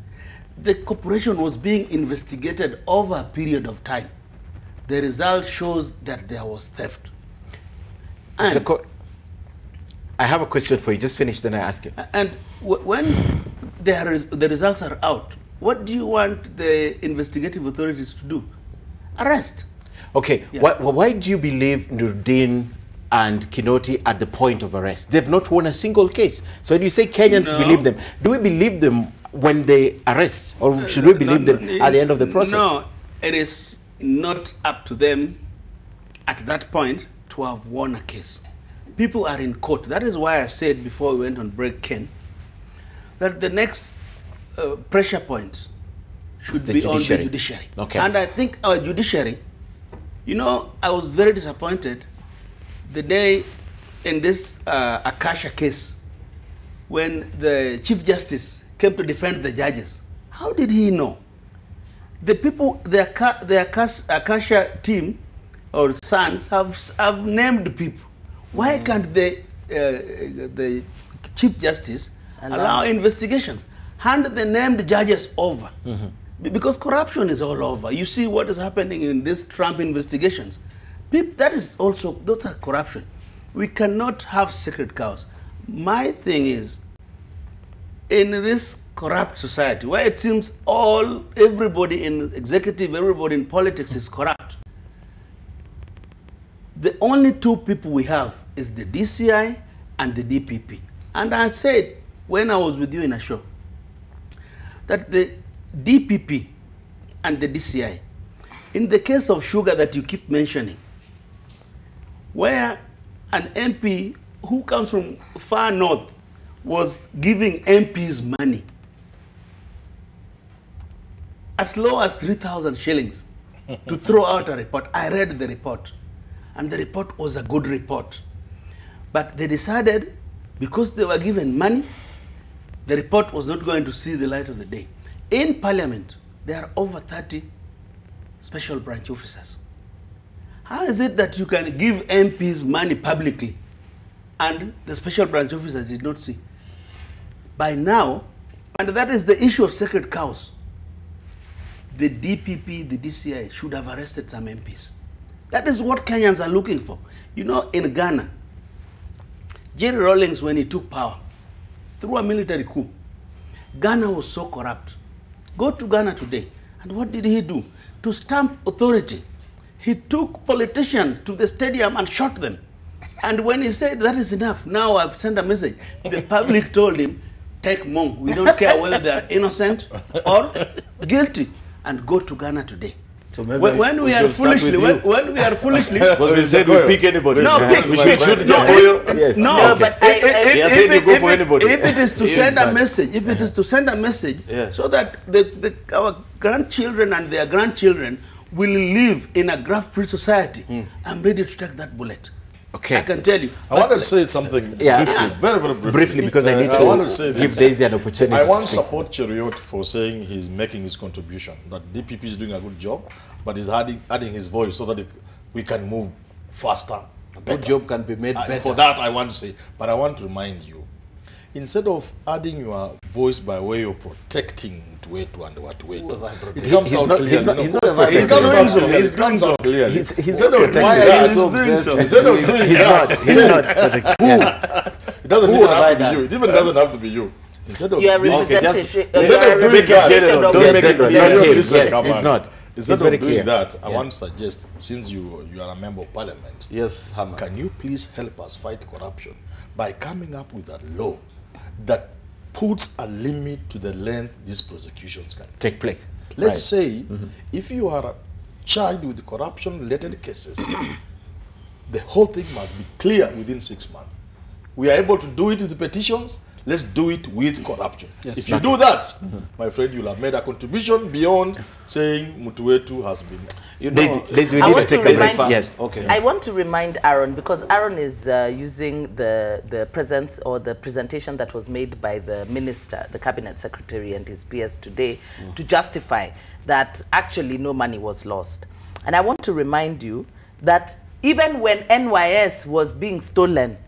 The corporation was being investigated over a period of time. The result shows that there was theft. And I have a question for you. Just finish, then I ask you. And when the results are out, what do you want the investigative authorities to do? Arrest. Okay. Yeah. Why do you believe Nurdin and Kinoti at the point of arrest? They've not won a single case. So when you say Kenyans believe them, do we believe them when they arrest, or should we believe them at the end of the process? No, it is not up to them at that point to have won a case. People are in court. That is why I said before we went on break, Ken, that the next pressure point should be on the judiciary. Okay. And I think our judiciary, you know, I was very disappointed the day in this Akasha case when the Chief Justice came to defend the judges. How did he know? The people, the Akasha team or sons have named people. Why can't the Chief Justice allow investigations? Hand the named judges over. Because corruption is all over. You see what is happening in these Trump investigations. That is also, those are corruption. We cannot have sacred cows. My thing is, in this corrupt society, where it seems everybody in executive, everybody in politics is corrupt, the only two people we have is the DCI and the DPP. And I said, when I was with you in a show, that the DPP and the DCI, in the case of sugar that you keep mentioning, where an MP who comes from far north was giving MPs money as low as 3,000 shillings to throw out a report. I read the report, and the report was a good report. But they decided, because they were given money, the report was not going to see the light of the day. In Parliament, there are over 30 special branch officers. How is it that you can give MPs money publicly and the special branch officers did not see? By now, and that is the issue of sacred cows, the DPP, the DCI should have arrested some MPs. That is what Kenyans are looking for. You know, in Ghana, Jerry Rawlings, when he took power, through a military coup, Ghana was so corrupt. Go to Ghana today, and what did he do? To stamp authority, he took politicians to the stadium and shot them. And when he said, that is enough, now I've sent a message, the public told him, take Mong, we don't care whether they are innocent or guilty, and go to Ghana today. So maybe when we are foolishly, when we are foolishly, because we said we pick anybody. No, pick. We should shoot Yes. No, okay. but if it is to send a message, so that our grandchildren and their grandchildren will live in a graft-free society, I'm ready to take that bullet. Okay. I can tell you. I want to say something briefly, very briefly. Because I need to give Daisy an opportunity. I want to support Cheriot for saying he's making his contribution, that DPP is doing a good job, but he's adding his voice so that we can move faster. A good job can be made better. For that, I want to say, but I want to remind you, instead of adding your voice by way of protecting Tuetu and Watuetu, it comes out clearly. It comes out clearly. Instead of protecting, why are you so obsessed? Instead of doing that, he's not. It doesn't even have to be you. It even doesn't have to be you. Instead of you are representing. Instead of doing that, don't make it. It's not. Instead of doing that, I want to suggest, since you are a member of parliament, yes, Hammer, can you please help us fight corruption by coming up with a law that puts a limit to the length these prosecutions can take place? Let's say if you are charged with corruption-related cases, the whole thing must be clear within 6 months. We are able to do it with the petitions. Let's do it with corruption. Yes, if you do that, my friend, you'll have made a contribution beyond saying Mutuetu has been. You know, we need to take a break. Yes. Okay. I want to remind Aaron, because Aaron is using the presence or the presentation that was made by the minister, the cabinet secretary and his PS today to justify that actually no money was lost. And I want to remind you that even when NYS was being stolen,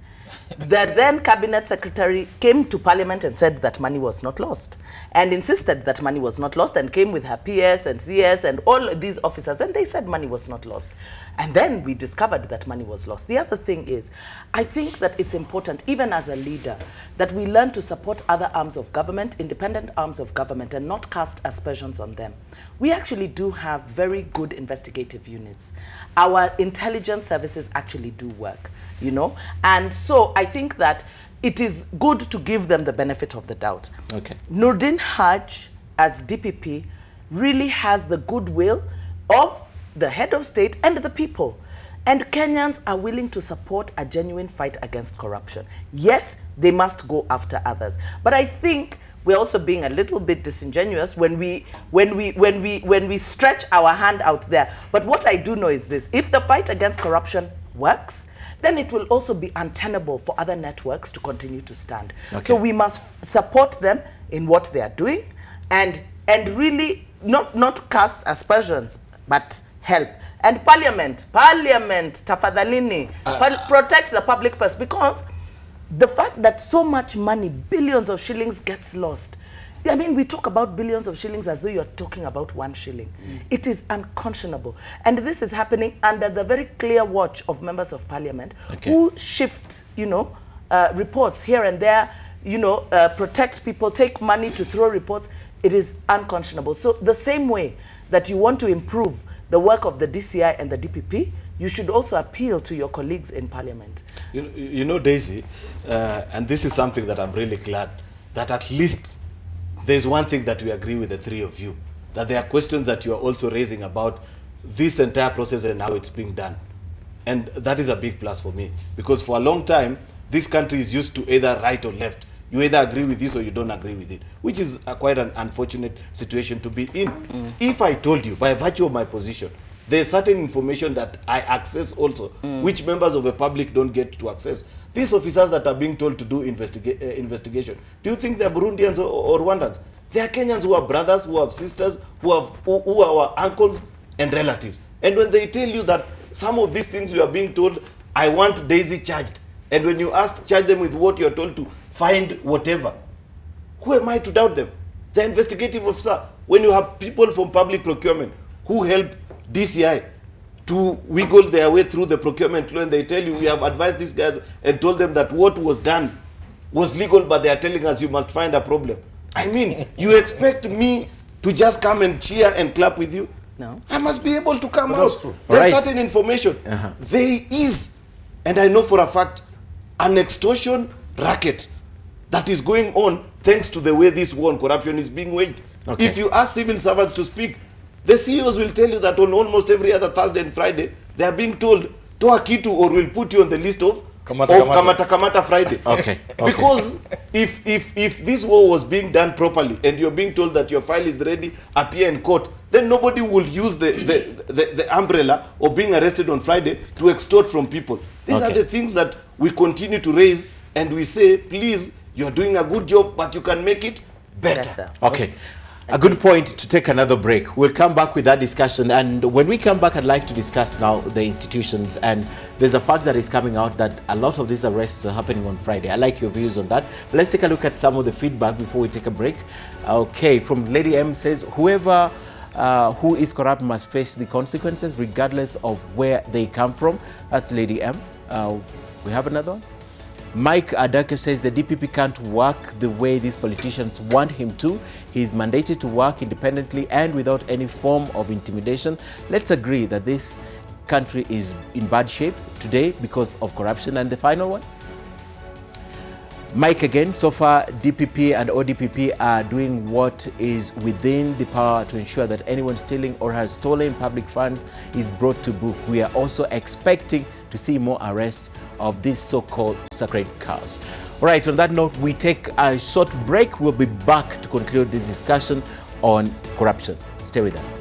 the then cabinet secretary came to parliament and said that money was not lost, and insisted that money was not lost, and came with her PS and CS and all these officers, and they said money was not lost. And then we discovered that money was lost. The other thing is, I think that it's important, even as a leader, that we learn to support other arms of government, independent arms of government, and not cast aspersions on them. We actually do have very good investigative units. Our intelligence services actually do work, you know, and so I think that it is good to give them the benefit of the doubt. Okay. Nordin Haj, as DPP, really has the goodwill of the head of state and the people. And Kenyans are willing to support a genuine fight against corruption. Yes, they must go after others. But I think we're also being a little bit disingenuous when we stretch our hand out there. But what I do know is this: if the fight against corruption works, then it will also be untenable for other networks to continue to stand. Okay. So we must support them in what they are doing, and really not cast aspersions, but help. And Parliament, tafadhalini, protect the public purse, because the fact that so much money, billions of shillings, gets lost. I mean, we talk about billions of shillings as though you're talking about 1 shilling. It is unconscionable. And this is happening under the very clear watch of members of parliament who shift, you know, reports here and there, you know, protect people, take money to throw reports. It is unconscionable. So the same way that you want to improve the work of the DCI and the DPP, you should also appeal to your colleagues in parliament. You know, Daisy, and this is something that I'm really glad that at least there's one thing that we agree with, the three of you, that there are questions that you are also raising about this entire process and how it's being done. And that is a big plus for me, because for a long time, this country is used to either right or left. You either agree with this or you don't agree with it, which is quite an unfortunate situation to be in. If I told you, by virtue of my position, there's certain information that I access also, which members of the public don't get to access. These officers that are being told to do investigation, do you think they're Burundians or Rwandans? They are Kenyans who are brothers, who have sisters, who are our uncles and relatives. And when they tell you that some of these things you are being told, I want Daisy charged, and when you ask, charge them with what you're told to find whatever, who am I to doubt them? The investigative officer, when you have people from public procurement who help DCI to wiggle their way through the procurement law, and they tell you, we have advised these guys and told them that what was done was legal, but they are telling us you must find a problem. I mean, you expect me to just come and cheer and clap with you? No. I must be able to come out. There's certain information. There is, and I know for a fact, an extortion racket that is going on thanks to the way this war on corruption is being waged. If you ask civil servants to speak, The CEOs will tell you that on almost every other Thursday and Friday, they are being told, toa kitu or we'll put you on the list of Kamata Friday. Okay. Because if this war was being done properly and you're being told that your file is ready, appear in court, then nobody will use the umbrella of being arrested on Friday to extort from people. These are the things that we continue to raise, and we say, please, you're doing a good job, but you can make it better. Okay. A good point to take another break. We'll come back with that discussion, and when we come back, I'd like to discuss now the institutions, and there's a fact that is coming out that a lot of these arrests are happening on Friday. I like your views on that. But let's take a look at some of the feedback before we take a break. Okay, from Lady M says, whoever who is corrupt must face the consequences regardless of where they come from. That's Lady M. We have another one. Mike Adake says the DPP can't work the way these politicians want him to. He is mandated to work independently and without any form of intimidation. Let's agree that this country is in bad shape today because of corruption. And the final one, Mike again, so far DPP and ODPP are doing what is within the power to ensure that anyone stealing or has stolen public funds is brought to book. We are also expecting to see more arrests of these so-called sacred cows. All right, on that note, we take a short break. We'll be back to conclude this discussion on corruption. Stay with us.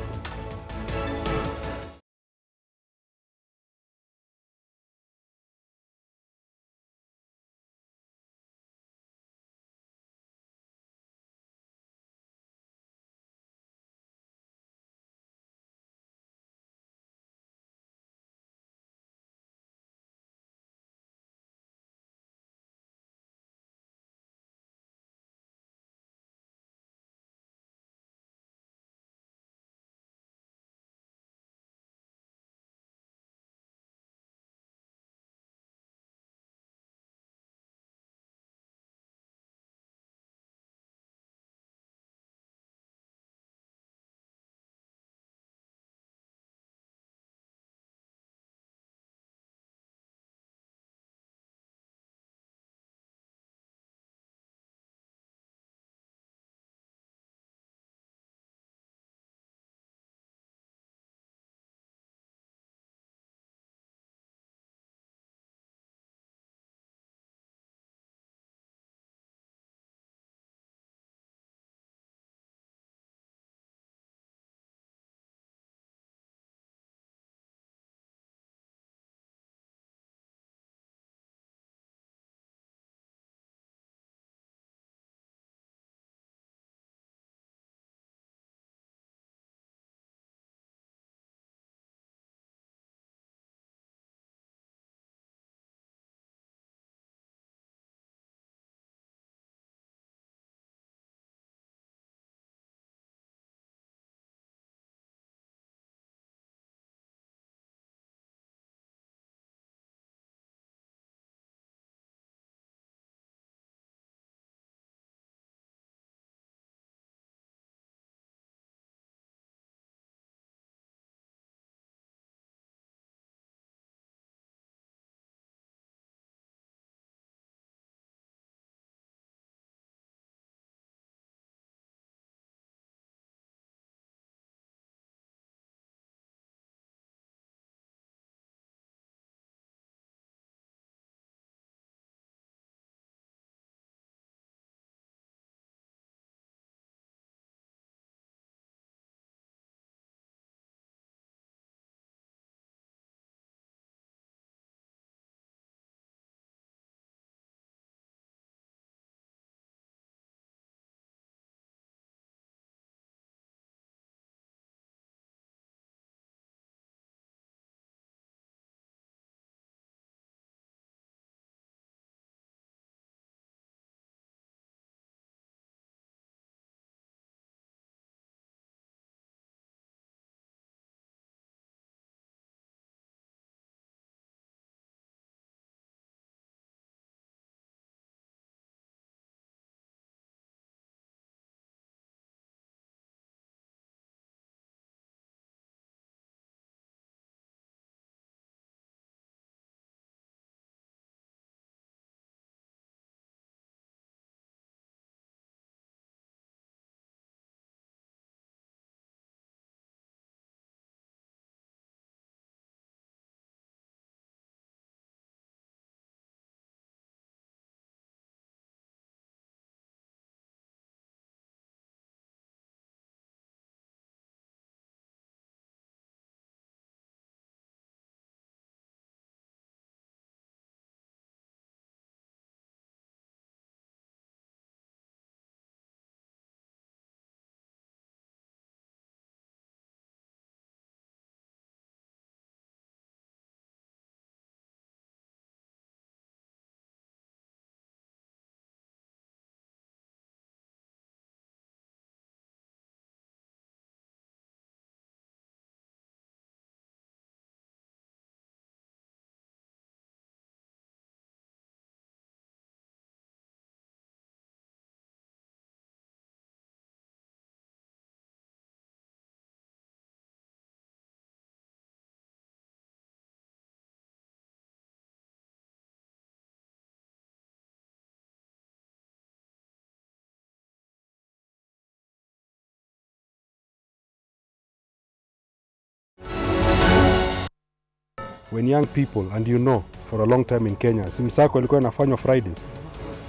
when young people, and you know, for a long time in Kenya, simsako ilikuwa inafanywa Fridays.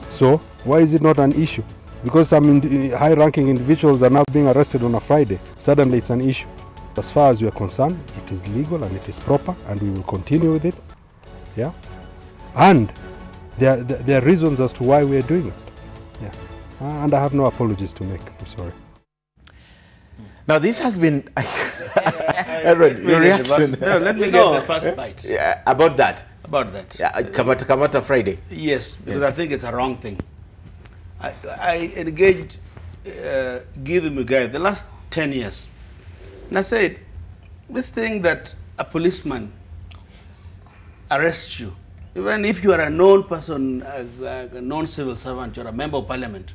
So why is it not an issue? Because some high-ranking individuals are now being arrested on a Friday. Suddenly it's an issue. As far as we are concerned, it is legal and it is proper, and we will continue with it. Yeah, and there are reasons as to why we are doing it. Yeah, and I have no apologies to make. I'm sorry. Now this has been Aaron, your reaction. No, let me get the first bite. Yeah, about that. About that. Yeah, Kamata Friday. Yes, because I think it's a wrong thing. I engaged Give Mugai the last 10 years. And I said, this thing that a policeman arrests you, even if you are a known person, a known civil servant, you're a member of parliament,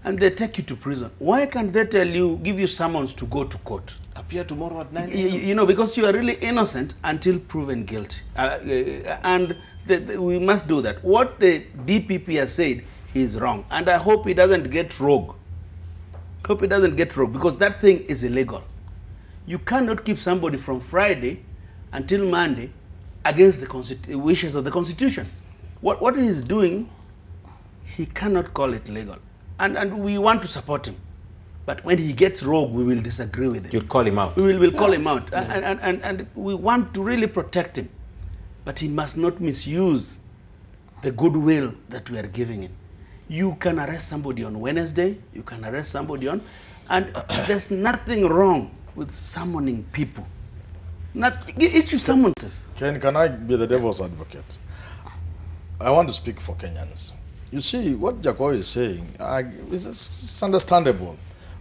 and they take you to prison, why can't they tell you, give you summons to go to court? Appear tomorrow at 9 You know, because you are really innocent until proven guilty. And we must do that. What the DPP has said, he is wrong. And I hope he doesn't get rogue. Hope he doesn't get rogue, because that thing is illegal. You cannot keep somebody from Friday until Monday against the wishes of the Constitution. What he is doing, he cannot call it legal. And we want to support him. But when he gets rogue, we will disagree with him. You'll call him out. We will call him out. Yes. And we want to really protect him. But he must not misuse the goodwill that we are giving him. You can arrest somebody on Wednesday, you can arrest somebody on, and there's nothing wrong with summoning people. Issue summonses. Can I be the devil's advocate? I want to speak for Kenyans. You see, what Jacoy is saying, it's understandable.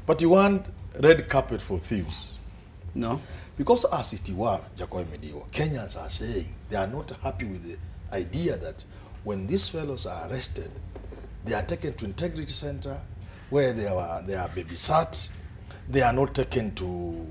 But you want red carpet for thieves. No. Because as it were, Jacoy Mediwo, Kenyans are saying they are not happy with the idea that when these fellows are arrested, they are taken to Integrity Center where they are babysat. They are not taken to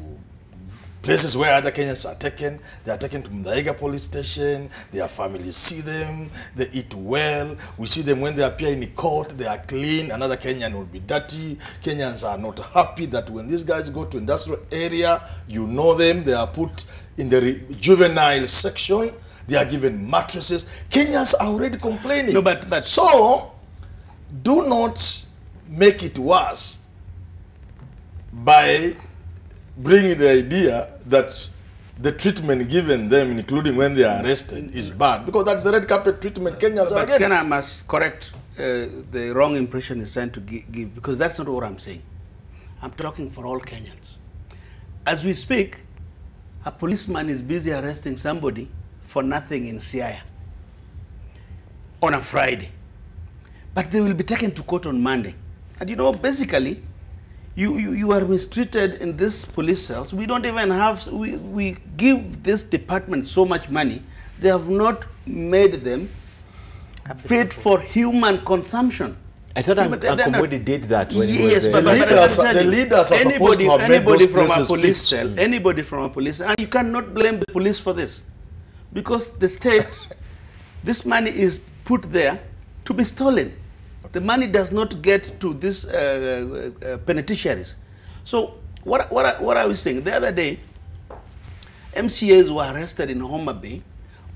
places where other Kenyans are taken. They are taken to Mdaiga police station. Their families see them. They eat well. We see them when they appear in the court. They are clean. Another Kenyan will be dirty. Kenyans are not happy that when these guys go to industrial area, you know them. They are put in the juvenile section. They are given mattresses. Kenyans are already complaining. No, but so do not make it worse by bringing the idea that the treatment given them, including when they are arrested, is bad. Because that's the red carpet treatment Kenyans are against. I must correct the wrong impression he's trying to give, because that's not what I'm saying. I'm talking for all Kenyans. As we speak, a policeman is busy arresting somebody for nothing in Siaya on a Friday. But they will be taken to court on Monday. And you know, basically, you are mistreated in these police cells. We don't even have, we give this department so much money, they have not made them fit for human consumption. I thought Akomodi did that when he was the leaders are supposed to have made those places fit. Anybody from a police, and you cannot blame the police for this. Because the state, this money is put there to be stolen. The money does not get to these penitentiaries. So what I was saying, the other day, MCAs were arrested in Homa Bay,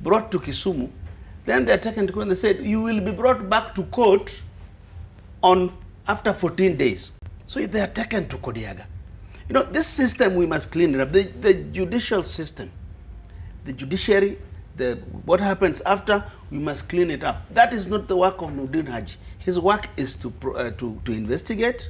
brought to Kisumu, then they are taken to court and they said, you will be brought back to court after 14 days. So they are taken to Kodiaga. You know, this system, we must clean it up. The judicial system, the judiciary, what happens after, we must clean it up. That is not the work of Nordin Haji. His work is to investigate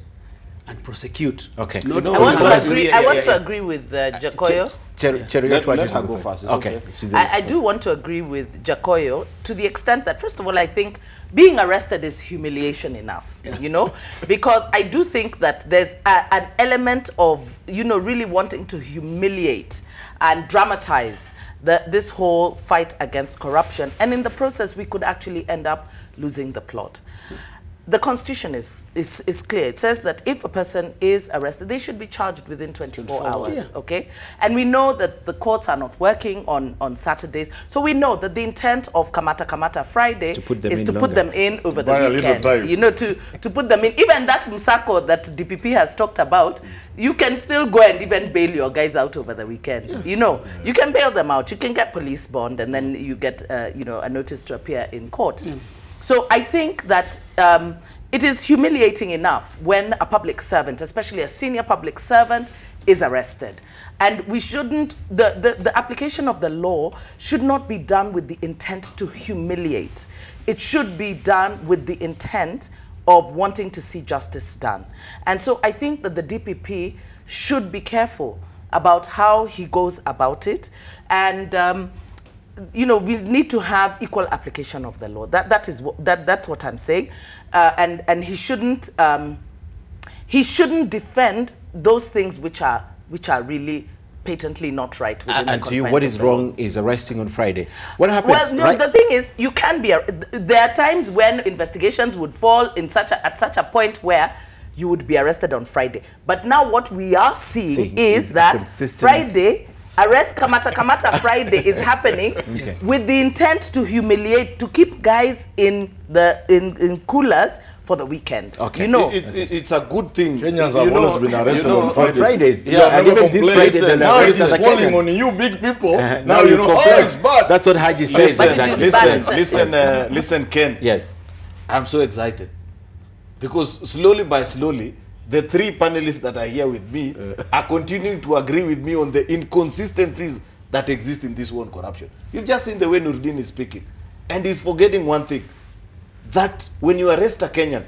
and prosecute. Okay. I want to agree with Jacoyo. Let her go first. Okay. I do want to agree with Jacoyo to the extent that, first of all, I think being arrested is humiliation enough, you know, because I do think that there's an element of, you know, really wanting to humiliate and dramatize this whole fight against corruption. And in the process, we could actually end up losing the plot. the Constitution is clear. It says that if a person is arrested, they should be charged within 24 hours, yeah. okay? And we know that the courts are not working on Saturdays. So we know that the intent of Kamata Friday is to put them in over the weekend. You know, to put them in. Even that Msako that DPP has talked about, you can still go and even bail your guys out over the weekend. Yes. You know, you can bail them out. You can get police bond and then you get, you know, a notice to appear in court. So I think that it is humiliating enough when a public servant, especially a senior public servant, is arrested. And we shouldn't, the application of the law should not be done with the intent to humiliate. It should be done with the intent of wanting to see justice done. And so I think that the DPP should be careful about how he goes about it. And you know, we need to have equal application of the law. That's what I'm saying. And he shouldn't defend those things which are really patently not right within and the to you, confines what of is the law. wrong is arresting on Friday. What happens? Well, no, the thing is, you can be. There are times when investigations would fall in at such a point where you would be arrested on Friday. But now what we are seeing is that Friday. Arrest Kamata Friday is happening with the intent to humiliate, to keep guys in coolers for the weekend. You know, it's a good thing. Kenyans have always been arrested on Fridays. Yeah, and even this Friday, now it is falling on you big people. Now you know, oh, it's bad. That's what Haji says. Listen, Ken. Yes, I'm so excited because slowly by slowly, the three panelists that are here with me are continuing to agree with me on the inconsistencies that exist in this one corruption. You've just seen the way Nurdin is speaking. And he's forgetting one thing, that when you arrest a Kenyan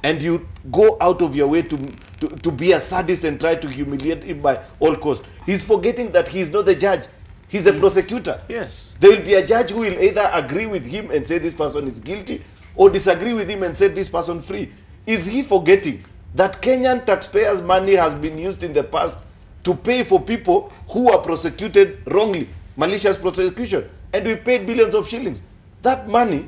and you go out of your way to be a sadist and try to humiliate him by all costs, he's forgetting that he's not the judge. He's a prosecutor. Yes. There will be a judge who will either agree with him and say this person is guilty or disagree with him and set this person free. Is he forgetting that Kenyan taxpayers' money has been used in the past to pay for people who are prosecuted wrongly, malicious prosecution, and we paid billions of shillings? That money,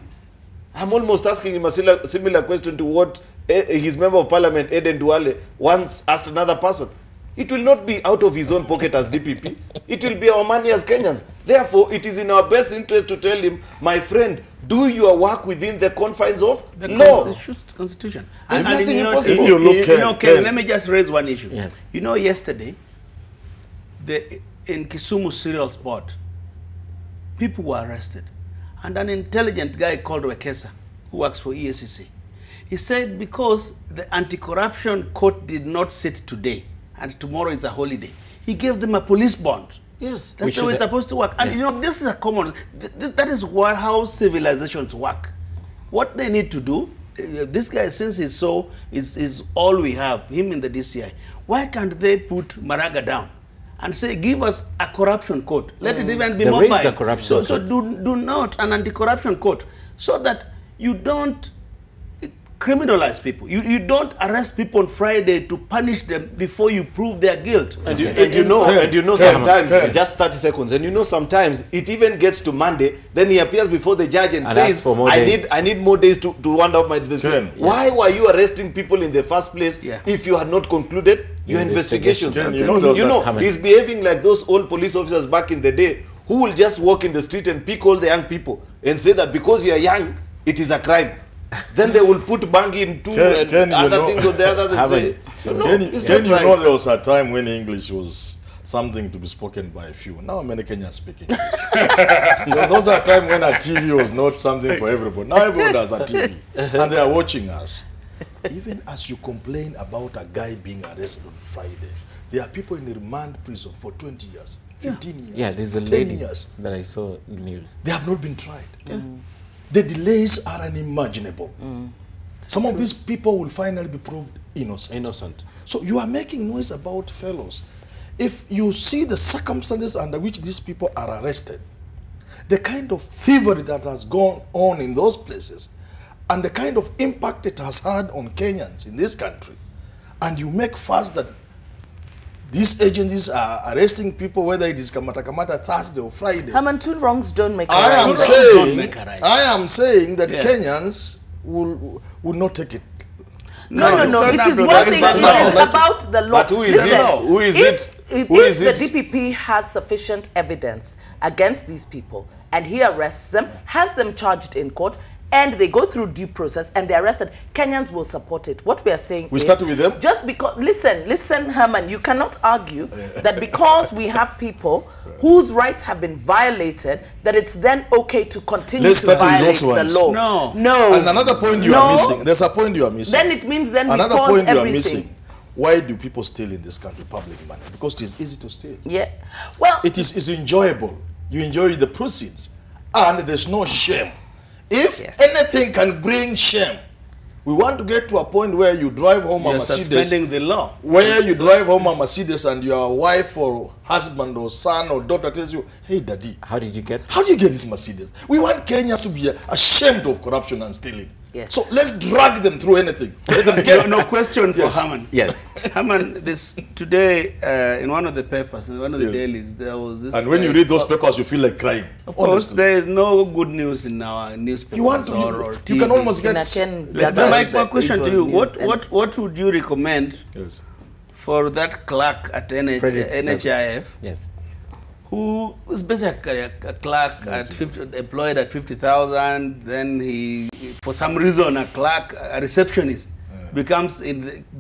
I'm almost asking him a similar question to what his member of parliament, Eden Duale, once asked another person. It will not be out of his own pocket as DPP. It will be our money as Kenyans. Therefore, it is in our best interest to tell him, my friend, do your work within the confines of the law. Constitution. There's And nothing you know, impossible. Let me just raise one issue. Yes. You know, yesterday, in Kisumu Cereals Board, people were arrested. And an intelligent guy called Wekesa, who works for EACC, he said because the anti-corruption court did not sit today, and tomorrow is a holiday, he gave them a police bond. Yes. That's the way it's supposed to work. And you know, this is a common, that is how civilizations work. What they need to do, this guy, since he's so, is all we have, him in the DCI, why can't they put Maraga down and say, give us a corruption court? Let it even be mobile. There is a corruption court. So do not an anti-corruption court, so that you don't criminalize people. You don't arrest people on Friday to punish them before you prove their guilt. And you know sometimes, just 30 seconds, and you know sometimes it even gets to Monday, then he appears before the judge and says, I need more days to round up my investigation. Why were you arresting people in the first place if you had not concluded your investigations? He's behaving like those old police officers back in the day who will just walk in the street and pick all the young people and say that because you are young, it is a crime. Then they will put Bangi in two and other things on the others and say, there was a time when English was something to be spoken by a few. Now many Kenyans speak English. There was also a time when a TV was not something for everybody. Now everyone has a TV and they are watching us. Even as you complain about a guy being arrested on Friday, there are people in the remand prison for 20 years, 15 years, yeah, there's a 10 lady years. that I saw in the news. They have not been tried. The delays are unimaginable. Some of these people will finally be proved innocent. So you are making noise about fellows. If you see the circumstances under which these people are arrested, the kind of thievery that has gone on in those places, and the kind of impact it has had on Kenyans in this country, and you make fuss that these agencies are arresting people, whether it is Kamata Thursday or Friday. Two wrongs don't make a right. I am saying that Kenyans will not take it No. It is one thing. It is about the law. But who is it? Who is it? If the DPP has sufficient evidence against these people and he arrests them, has them charged in court, and they go through due process and they're arrested, Kenyans will support it. What we are saying is... We start with them? Just because... Listen, Herman, you cannot argue that because we have people whose rights have been violated, that it's then okay to continue to violate the law. No. And another point you are missing. There's a point you are missing. Then it means then another because point you everything... are missing. Why do people steal in this country public money? Because it is easy to steal. Yeah. Well... It's enjoyable. You enjoy the proceeds. And there's no shame. If anything can bring shame, we want to get to a point where you drive home a Mercedes. Suspending the law. Where you drive home a Mercedes and your wife or husband or son or daughter tells you, hey, daddy. How did you get this Mercedes? We want Kenya to be ashamed of corruption and stealing. Yes. So let's drag them through anything. Let them get no question for Herman. Yes. Herman, today in one of the papers, in one of the dailies, there was this... And when you read those papers, you feel like crying. Of course, there is no good news in our newspapers. You can almost get... My question to you, what would you recommend for that clerk at NHIF? Yes. Who was basically a clerk employed at 50,000, then he, for some reason, a receptionist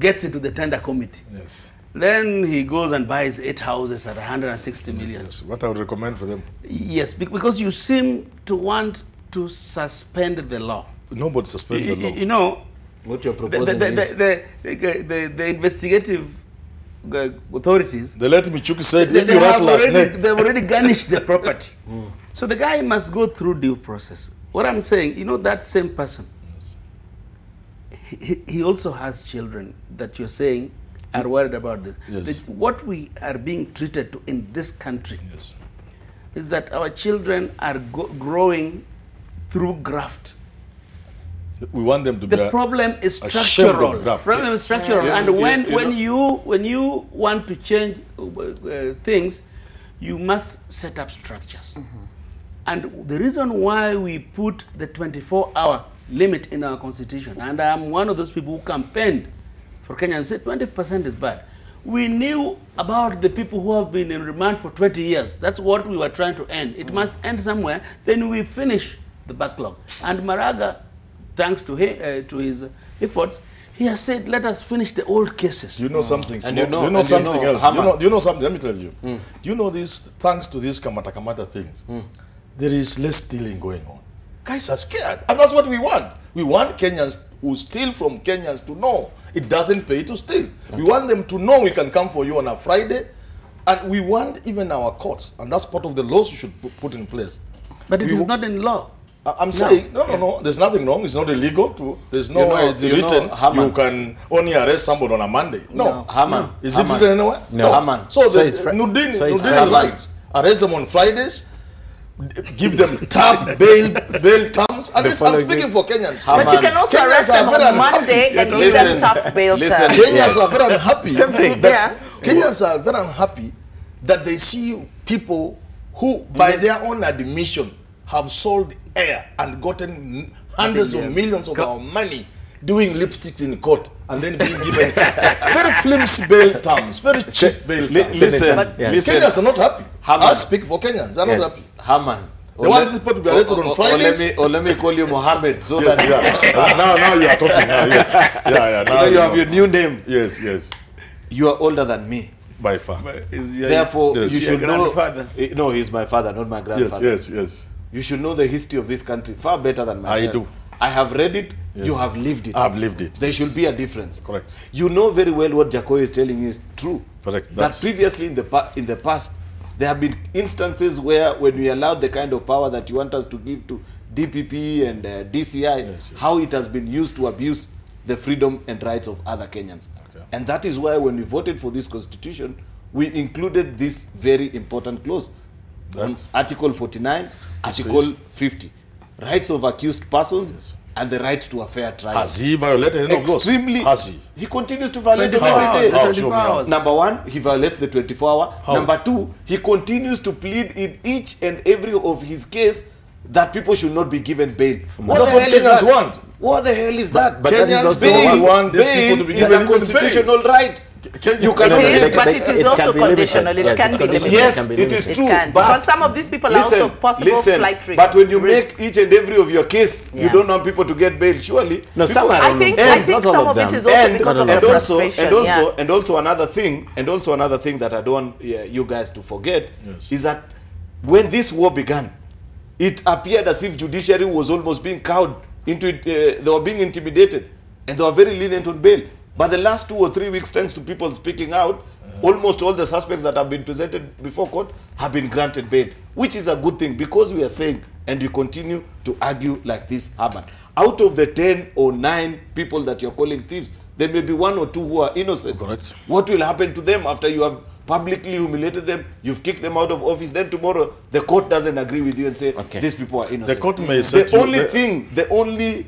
gets into the tender committee. Yes. Then he goes and buys 8 houses at 160 million. Yes. What I would recommend for them? Yes, because you seem to want to suspend the law. Nobody suspend the law. You know, what you're proposing is... The investigative authorities, they let Mijungu say, they've already garnished the property. So the guy must go through due process. What I'm saying, you know, that same person, he also has children that you're saying are worried about this. Yes. What we are being treated to in this country is that our children are growing through graft. We want them to be the problem is structural. Problem is structural, and when you want to change things, you must set up structures. And the reason why we put the 24-hour limit in our constitution, and I'm one of those people who campaigned for Kenya and said 20% is bad. We knew about the people who have been in remand for 20 years. That's what we were trying to end. It must end somewhere. Then we finish the backlog. And Maraga, thanks to his efforts, he has said, let us finish the old cases. You know something small. You know something else. Do you know something? Let me tell you. Do you know this, thanks to these kamata things, there is less stealing going on. Guys are scared. And that's what we want. We want Kenyans who steal from Kenyans to know it doesn't pay to steal. We want them to know we can come for you on a Friday. And we want even our courts, and that's part of the laws you should put in place. But it is not in law. I'm saying, no, there's nothing wrong. It's not illegal. There's no way it's written. You can only arrest somebody on a Monday. No. Haman. Is it written anywhere? No. Haman. So Nudin is right. Arrest them on Fridays, give them tough bail terms, and I'm speaking for Kenyans. But you can also arrest them on Monday and give them tough bail terms. Kenyans are very unhappy. Kenyans are very unhappy that they see people who, by their own admission, have sold air and gotten hundreds of millions of our money doing lipsticks in court and then being given very flimsy bail terms, very cheap bail terms. Listen, Kenyans are not happy. I speak for Kenyans. They're not happy. Haman. They want people to be arrested on Fridays. Let me call you Mohammed. So yes, that now you are talking. Yes. Now you have your new name. Yes. You are older than me. By far. Therefore, you should know. No, he's my father, not my grandfather. Yes. You should know the history of this country far better than myself. I do. I have read it. Yes. You have lived it. I have lived it. There should be a difference. Correct. You know very well what Jacoy is telling you is true. Correct. That previously in the past, there have been instances where when we allowed the kind of power that you want us to give to DPP and DCI, how it has been used to abuse the freedom and rights of other Kenyans. Okay. And that is why when we voted for this constitution, we included this very important clause. Article 49, Article 50. Rights of accused persons and the right to a fair trial. Has he violated any of those? Extremely. Has he? He continues to violate them every day. 24 hours. Number one, he violates the 24-hour. Number two, he continues to plead in each and every of his case that people should not be given bail. That's what Kenyans want. What the hell is that? But Kenyans don't want these people to be given given a constitutional right. You cannot. But it is also conditional. It can be limited. Yes, it is true. Because some of these people are also possible flight risks. But when you make each and every of your case, you don't want people to get bail. Surely, no. I think some of it is also because of the frustration. And also another thing that I don't want you guys to forget is that when this war began, it appeared as if judiciary was almost being cowed into it. They were being intimidated, and they were very lenient on bail. But the last 2 or 3 weeks, thanks to people speaking out, almost all the suspects that have been presented before court have been granted bail, which is a good thing, because we are saying, and you continue to argue like this, Herman. Out of the 10 or 9 people that you're calling thieves, there may be 1 or 2 who are innocent. Correct. What will happen to them after you have publicly humiliated them, you've kicked them out of office, then tomorrow the court doesn't agree with you and say, these people are innocent. The court may say the only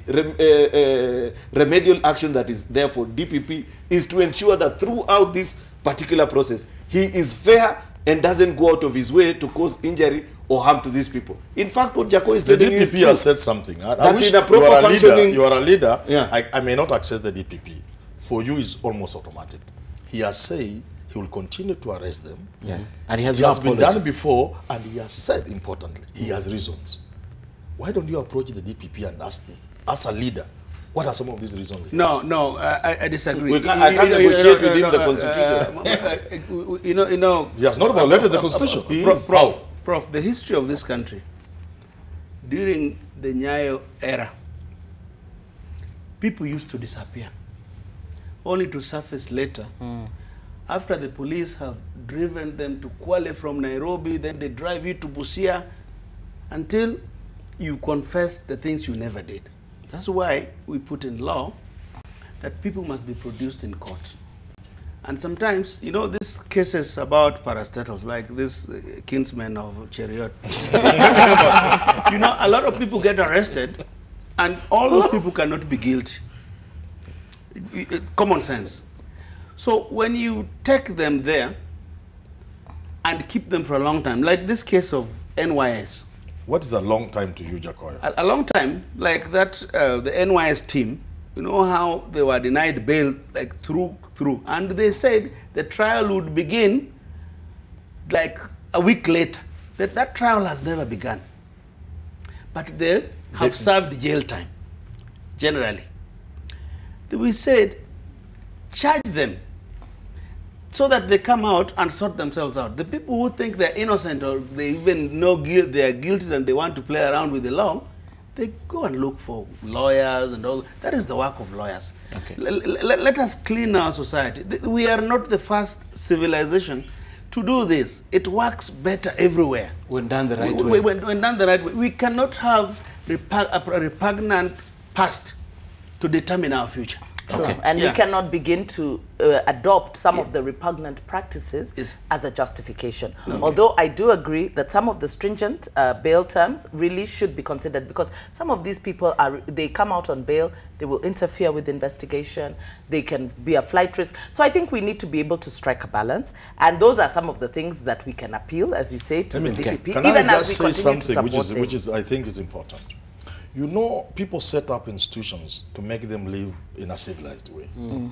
remedial action that is there for DPP is to ensure that throughout this particular process, he is fair and doesn't go out of his way to cause injury or harm to these people. In fact, what Jaco is telling you is true. The DPP has said something. I wish in a proper functioning... You are a leader. Yeah. I may not access the DPP. For you, it's almost automatic. He has said he will continue to arrest them. Yes. And he has been done before, and he has said, importantly, he has reasons. Why don't you approach the DPP and ask him, as a leader, what are some of these reasons? No, I disagree. I can't negotiate with him the Constitution. He has not violated the Constitution. Prof, the history of this country, during the Nyayo era, people used to disappear, only to surface later. After the police have driven them to Kwale from Nairobi, then they drive you to Busia until you confess the things you never did. That's why we put in law that people must be produced in court. And sometimes, you know, these cases about parastatals, like this kinsman of Chariot, you know, a lot of people get arrested and all those people cannot be guilty. Common sense. So when you take them there and keep them for a long time, like this case of NYS. What is a long time to you, Jacoya? A long time, like that, the NYS team, you know how they were denied bail, like through. And they said the trial would begin like a week later. That trial has never begun. But they have served jail time, generally. We said, charge them so that they come out and sort themselves out. The people who think they're innocent or they even know they are guilty and they want to play around with the law, they go and look for lawyers and all. That is the work of lawyers. Okay. Let us clean our society. We are not the first civilization to do this. It works better everywhere. When done the right way. When done the right way. We cannot have a repugnant past to determine our future. Sure. Okay. And we cannot begin to adopt some of the repugnant practices as a justification. Although I do agree that some of the stringent bail terms really should be considered, because some of these people, they come out on bail, they will interfere with the investigation, they can be a flight risk. So I think we need to be able to strike a balance. And those are some of the things that we can appeal, as you say, to the DPP, even as we continue to support it. Which is, I think, is important. You know, people set up institutions to make them live in a civilized way. And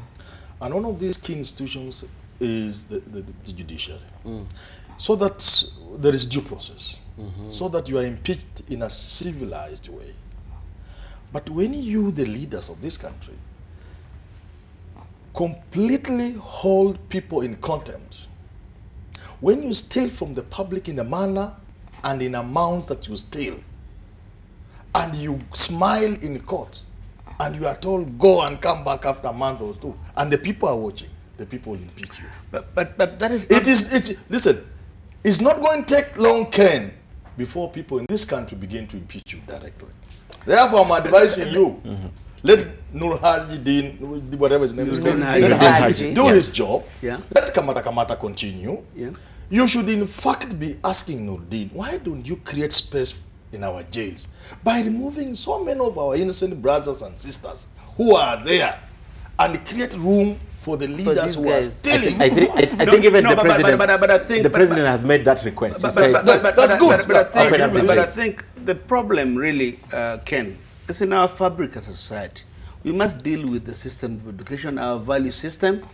one of these key institutions is the judiciary. So that there is due process. So that you are impeached in a civilized way. But when you, the leaders of this country, completely hold people in contempt, when you steal from the public in a manner and in amounts that you steal, and you smile in court, and you are told, go and come back after a month or 2, and the people are watching, the people will impeach you. But that is... Listen, it's not going to take long, Ken, before people in this country begin to impeach you directly. Therefore, I'm advising you, let Nur Haji Din, whatever his name is, do his job. Let Kamata continue. You should, in fact, be asking Nurdin, why don't you create space in our jails by removing so many of our innocent brothers and sisters who are there and create room for the leaders who are stealing? I think even the president has made that request. That's good. But I think the problem really, Ken, It's in our fabric as a society. We must deal with the system of education, our value system,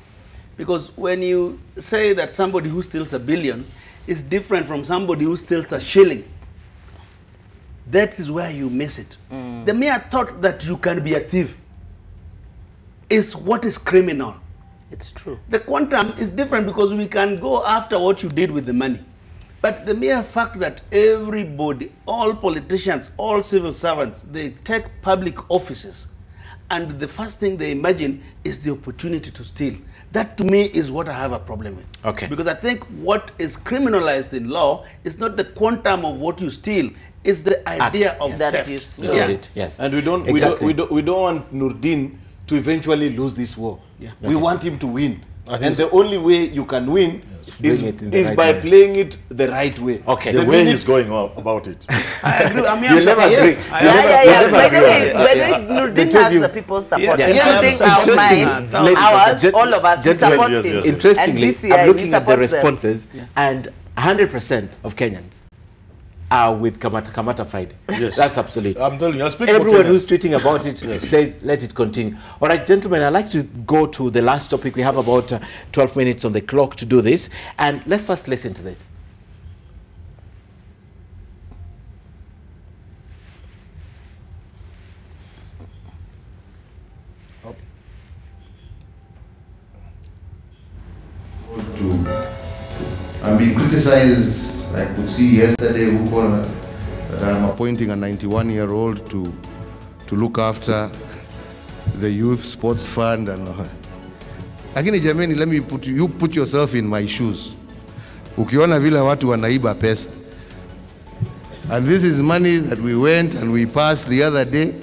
because when you say that somebody who steals $1 billion is different from somebody who steals a shilling, that is where you miss it. The mere thought that you can be a thief is what is criminal. It's true. The quantum is different because we can go after what you did with the money. But the mere fact that everybody, all politicians, all civil servants, they take public offices and the first thing they imagine is the opportunity to steal. That to me is what I have a problem with. Okay. Because I think what is criminalized in law is not the quantum of what you steal, it's the idea of theft. Yes. And we don't want Nurdin to eventually lose this war. Yeah. We want him to win. And the only way you can win is right by way. playing it the right way. Okay. The way he's going about it. I agree. I mean, You'll never agree. Yeah. By the way, Nurdin has the people's support, including ours, all of us, we support him. Interestingly, And I'm looking at the them. responses, and 100% of Kenyans are with Kamata Friday. Yes. That's absolute. I'm telling you, I speak for Everyone Kenyans. who's tweeting about it says, let it continue. All right, gentlemen, I'd like to go to the last topic. We have about 12 minutes on the clock to do this. And let's first listen to this. I'm being criticized. I could see yesterday that I'm appointing a 91-year-old to look after the youth sports fund and lakini jameni, let me put yourself in my shoes. Ukiona vile watu wanaiba pesa, and this is money that we went and we passed the other day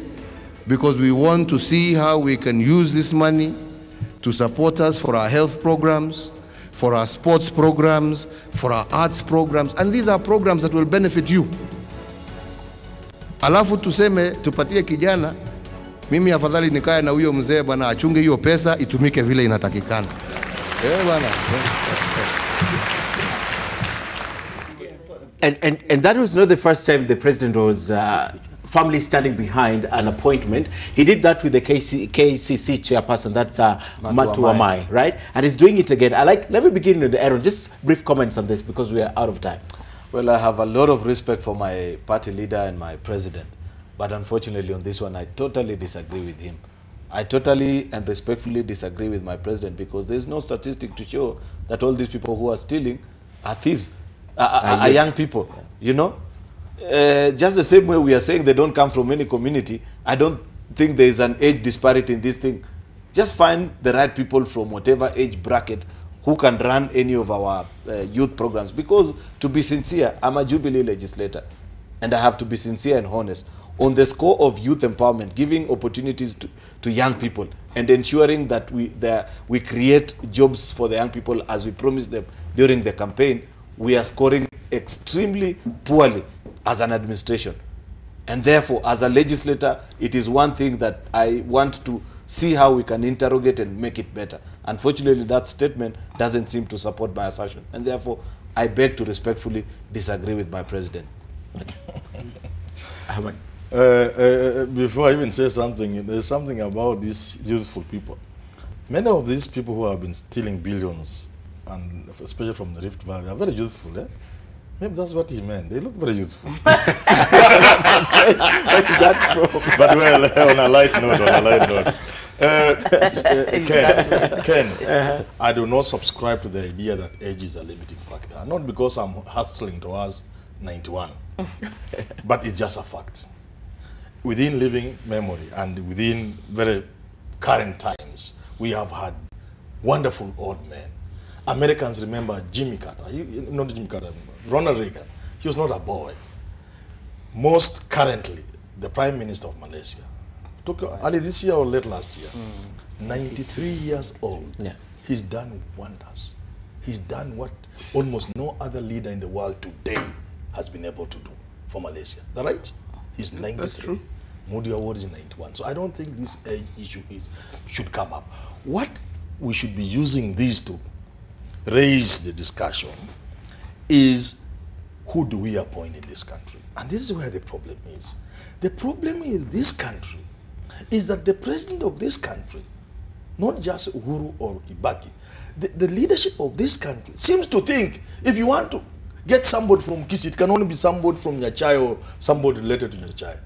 because we want to see how we can use this money to support us for our health programs, for our sports programs, for our arts programs, and these are programs that will benefit you. Alafu tuseme tupatie kijana, mimi afadhali nikae na huyo mzee bwana achunge hiyo pesa itumike vile inatakikana. Bwana. And that was not the first time the president was firmly standing behind an appointment. He did that with the KCC chairperson, that's Matuamai, right? And he's doing it again. Let me begin with Aaron. Just brief comments on this because we are out of time. Well, I have a lot of respect for my party leader and my president. But unfortunately on this one, I totally disagree with him. I totally and respectfully disagree with my president because there's no statistic to show that all these people who are stealing are thieves, are young people, you know? Just the same way we are saying they don't come from any community, I don't think there is an age disparity in this thing. Just find the right people from whatever age bracket who can run any of our youth programs. Because to be sincere, I'm a Jubilee legislator and I have to be sincere and honest. On the score of youth empowerment, giving opportunities to young people and ensuring that we create jobs for the young people as we promised them during the campaign, we are scoring extremely poorly as an administration. And therefore, as a legislator, it is one thing that I want to see how we can interrogate and make it better. Unfortunately, that statement doesn't seem to support my assertion. And therefore, I beg to respectfully disagree with my president. Before I even say something, there's something about these youthful people. Many of these people who have been stealing billions, and especially from the Rift Valley, are very youthful. Eh? Maybe that's what he meant. They look very youthful. Where is that from? But well, on a light note, Ken, I do not subscribe to the idea that age is a limiting factor. Not because I'm hustling towards 91, but it's just a fact. Within living memory and within very current times, we have had wonderful old men. Americans remember Jimmy Carter, not Jimmy Carter, Ronald Reagan. He was not a boy. Most currently, the Prime Minister of Malaysia, took early this year or late last year, 93 years old. Yes. He's done wonders. He's done what almost no other leader in the world today has been able to do for Malaysia. Is that right? He's 93. That's true. Modi Award is 91. So I don't think this age issue should come up. What we should be using these to raise the discussion is who do we appoint in this country? And this is where the problem is. The problem in this country is that the president of this country, not just Uhuru or Kibaki, the leadership of this country seems to think if you want to get somebody from Kisi, it can only be somebody from Nyachai or somebody related to Nyachai.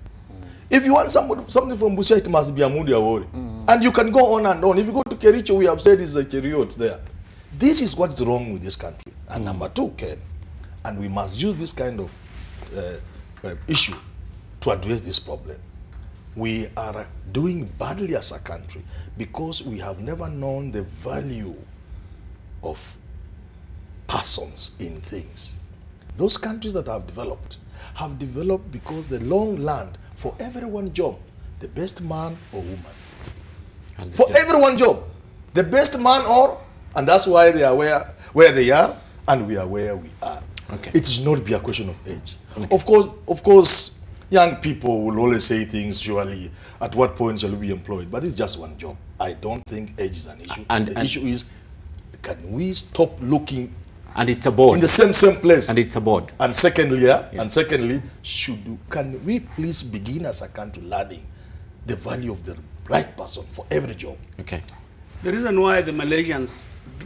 If you want something from Busia, it must be Amudi Awori. And you can go on and on. If you go to Kericho, we have said it's the chariots there. This is what's wrong with this country. And number two, Ken, and we must use this kind of issue to address this problem. We are doing badly as a country because we have never known the value of persons in things. Those countries that have developed because the long land for everyone job, the best man or woman. For everyone job, the best man or, and that's why they are where they are and we are where we are. Okay. It should not be a question of age. Okay. Of course, young people will always say things, surely, at what point shall we be employed? But it's just one job. I don't think age is an issue. And the issue is, can we stop looking and it's a board in the same place? And it's a board. And secondly, can we please begin as a country learning the value of the right person for every job? Okay. The reason why the Malaysians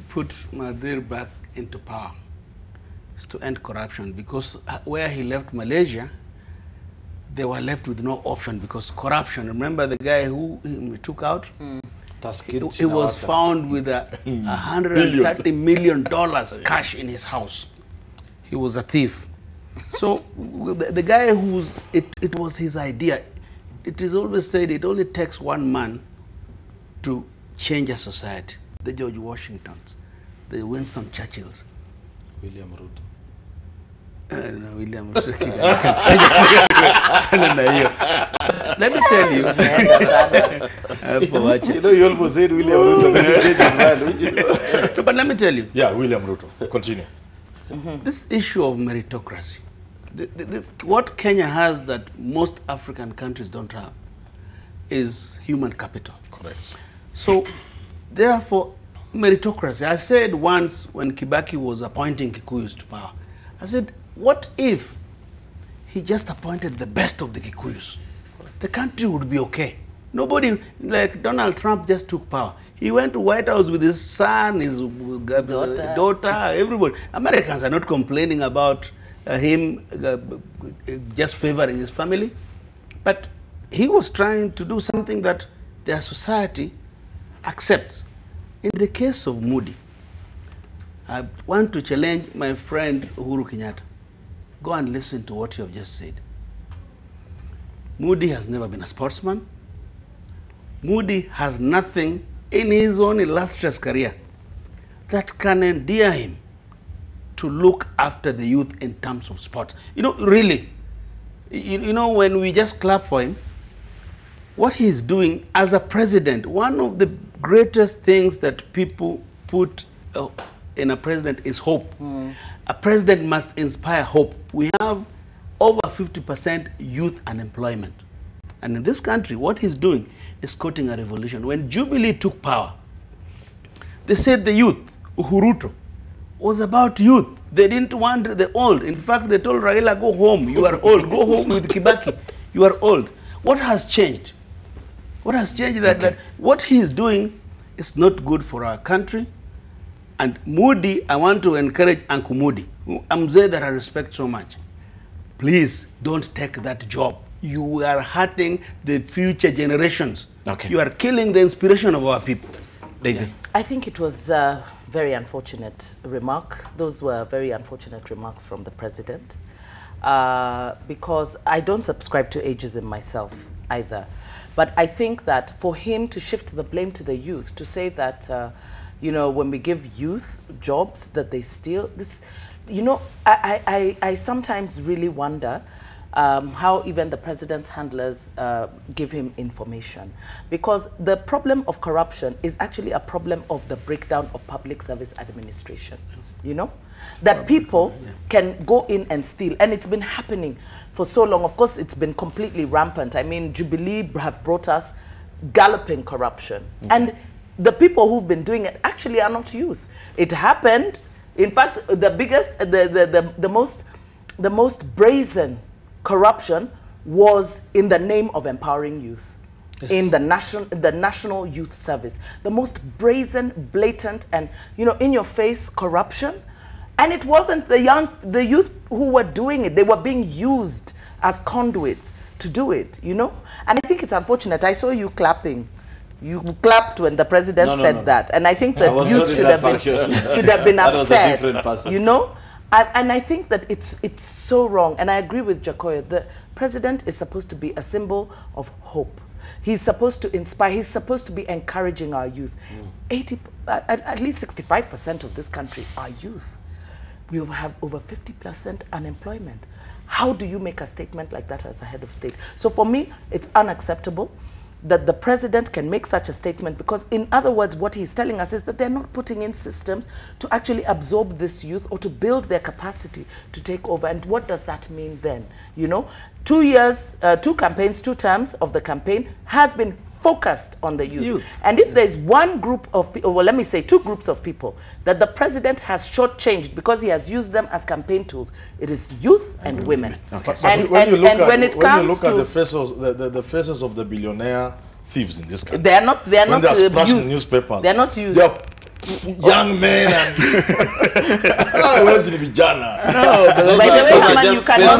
put Mahathir back into power is to end corruption, because where he left Malaysia, they were left with no option because corruption. Remember the guy who he took out? He was found with $130 million cash in his house. He was a thief. So the guy it was his idea. It is always said it only takes one man to change a society. The George Washingtons, the Winston Churchills. William Ruto. No, William Ruto. Let me tell you. You know, you almost said William Ruto, then you changed his mind. But let me tell you. Yeah, William Ruto. Continue. This issue of meritocracy, what Kenya has that most African countries don't have is human capital. Correct. So, therefore, meritocracy. I said once when Kibaki was appointing Kikuyus to power, I said, what if he just appointed the best of the Kikuyus? The country would be okay. Nobody, like Donald Trump just took power. He went to White House with his son, his daughter, everybody. Americans are not complaining about him just favoring his family. But he was trying to do something that their society accepts. In the case of Moody, I want to challenge my friend Uhuru Kenyatta. Go and listen to what you have just said. Moody has never been a sportsman. Moody has nothing in his own illustrious career that can endear him to look after the youth in terms of sports. You know, really, you know, when we just clap for him, what he's doing as a president, one of the greatest things that people put in a president is hope. A president must inspire hope. We have over 50% youth unemployment. And in this country, what he's doing is quoting a revolution. When Jubilee took power, they said the youth, Uhuruto, was about youth. They didn't want the old. In fact, they told Raila, go home, you are old. Go home with Kibaki, you are old. What has changed? What has changed that what he is doing is not good for our country. And Moody, I want to encourage Uncle Moody, Mzee that I respect so much. Please don't take that job. You are hurting the future generations. Okay. You are killing the inspiration of our people. Daisy. I think it was a very unfortunate remark. Those were very unfortunate remarks from the president. Because I don't subscribe to ageism myself either. But I think that for him to shift the blame to the youth, to say that, you know, when we give youth jobs that they steal, this, you know, I sometimes really wonder how even the president's handlers give him information. Because the problem of corruption is actually a problem of the breakdown of public service administration, you know? That people can go in and steal, and it's been happening for so long. Of course, it's been completely rampant. I mean, Jubilee have brought us galloping corruption. And the people who've been doing it actually are not youth. It happened, in fact, the biggest, the most most brazen corruption was in the name of empowering youth. Yes. In the National Youth Service. The most brazen, blatant, and, you know, in-your-face corruption. And it wasn't the youth who were doing it. They were being used as conduits to do it, you know? And I think it's unfortunate. I saw you clapping. You clapped when the president said that. And I think that youth should have been upset, you know? And I think that it's so wrong. And I agree with Jacoyo. The president is supposed to be a symbol of hope. He's supposed to inspire. He's supposed to be encouraging our youth. At least 65% of this country are youth. We have over 50% unemployment. How do you make a statement like that as a head of state? So for me, it's unacceptable that the president can make such a statement, because in other words, what he's telling us is that they're not putting in systems to actually absorb this youth or to build their capacity to take over. And what does that mean then? You know, 2 years, 2 campaigns, 2 terms of the campaign has been focused on the youth. And if there's one group of people, well, let me say 2 groups of people that the president has shortchanged because he has used them as campaign tools, it is youth and women. Okay. And when you look at the faces of the billionaire thieves in this country, they are not youth. Newspapers. They are not used. They are young men and where's the vijana? No, by the way, Haman, you cannot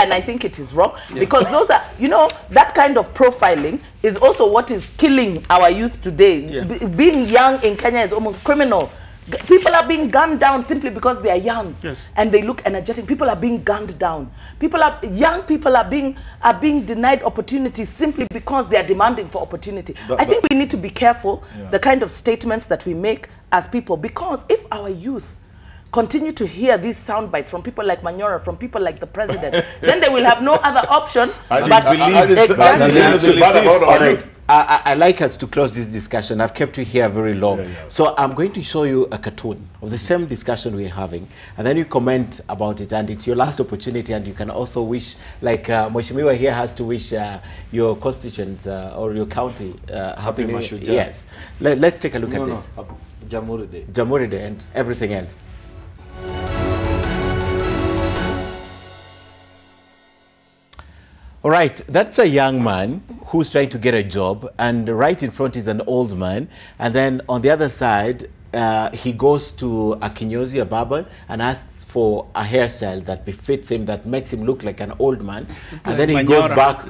and I think it is wrong, because those are, you know, that kind of profiling is also what is killing our youth today. Being young in Kenya is almost criminal. People are being gunned down simply because they are young, and they look energetic. People are being gunned down. Young people are being denied opportunities simply because they are demanding for opportunity. I think we need to be careful the kind of statements that we make as people, because if our youth continue to hear these sound bites from people like Manyora, from people like the president, then they will have no other option but I like us to close this discussion. I've kept you here very long. So I'm going to show you a cartoon of the same discussion we're having, and then you comment about it, and it's your last opportunity, and you can also wish, like Mheshimiwa here has to wish your constituents or your county happy New Year. Yes. Let's take a look at this. Jamhuri Day and everything else. All right, that's a young man who's trying to get a job, and right in front is an old man, and then on the other side, he goes to a kinyozi, a barber, and asks for a hairstyle that befits him, that makes him look like an old man, and then he goes back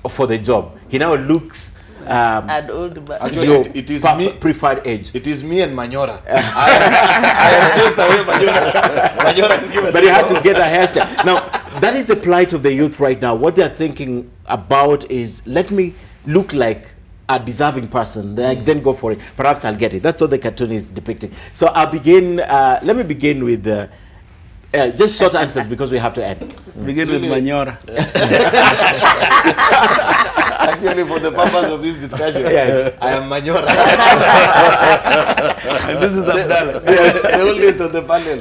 for the job. He now looks actually, it is me preferred age. It is me and Manyora. I am just away Manyora is given. But you have to get a hairstyle. Now, that is the plight of the youth right now. What they're thinking about is, let me look like a deserving person, then go for it. Perhaps I'll get it. That's what the cartoon is depicting. So I'll begin, let me begin with just short answers because we have to end. Begin with Manyora. Actually, for the purpose of this discussion, I am Manyora. And this is Abdallah. The oldest of the panel.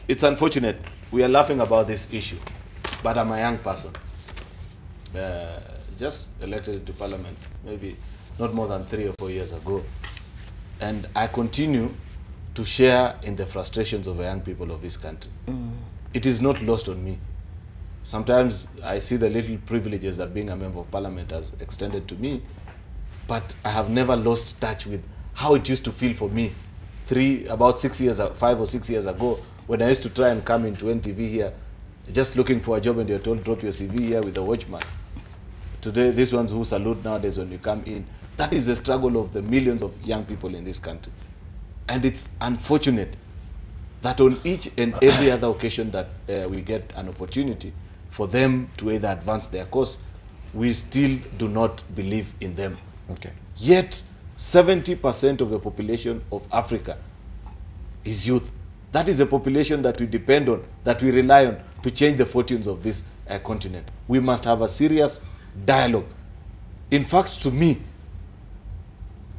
It's unfortunate. We are laughing about this issue, but I'm a young person. Just elected to parliament, maybe not more than 3 or 4 years ago. And I continue to share in the frustrations of the young people of this country. It is not lost on me. Sometimes I see the little privileges that being a member of parliament has extended to me, but I have never lost touch with how it used to feel for me 5 or 6 years ago, when I used to try and come into NTV here, just looking for a job, and you're told, drop your CV here with a watchman. Today, these ones who salute nowadays when you come in, that is the struggle of the millions of young people in this country. And it's unfortunate that on each and every other occasion that we get an opportunity for them to either advance their cause, we still do not believe in them. Yet, 70% of the population of Africa is youth. That is a population that we depend on, that we rely on to change the fortunes of this continent. We must have a serious dialogue. In fact, to me,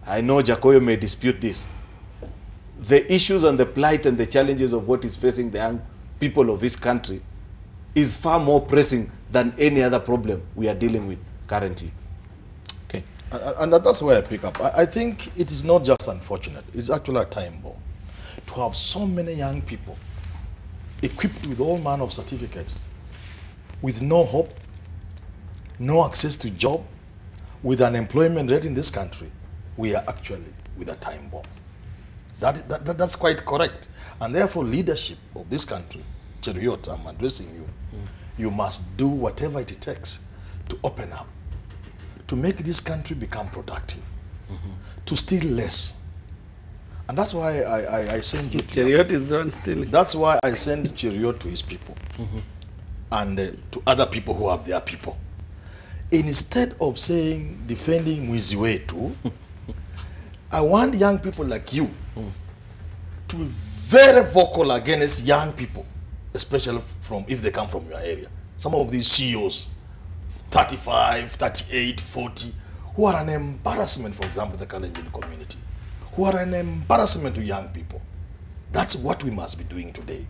I know Jacoyo may dispute this, the issues and the plight and the challenges of what is facing the young people of this country is far more pressing than any other problem we are dealing with currently. Okay. And that's where I pick up. I think it is not just unfortunate, it's actually a time bomb. To to have so many young people equipped with all manner of certificates, with no hope, no access to job, with unemployment rate in this country, we are actually with a time bomb. That's quite correct. And therefore, leadership of this country, Cheruiyot, I'm addressing you, you must do whatever it takes to open up, to make this country become productive, to steal less. And that's why I send you to... Cheruiyot is the one stealing. That's why I send Cheruiyot to his people and to other people who have their people. Instead of saying, defending Mwiziwetu, I want young people like you to be very vocal against young people, especially if they come from your area. Some of these CEOs, 35, 38, 40, who are an embarrassment, for example, the Kalenjin community, who are an embarrassment to young people. That's what we must be doing today.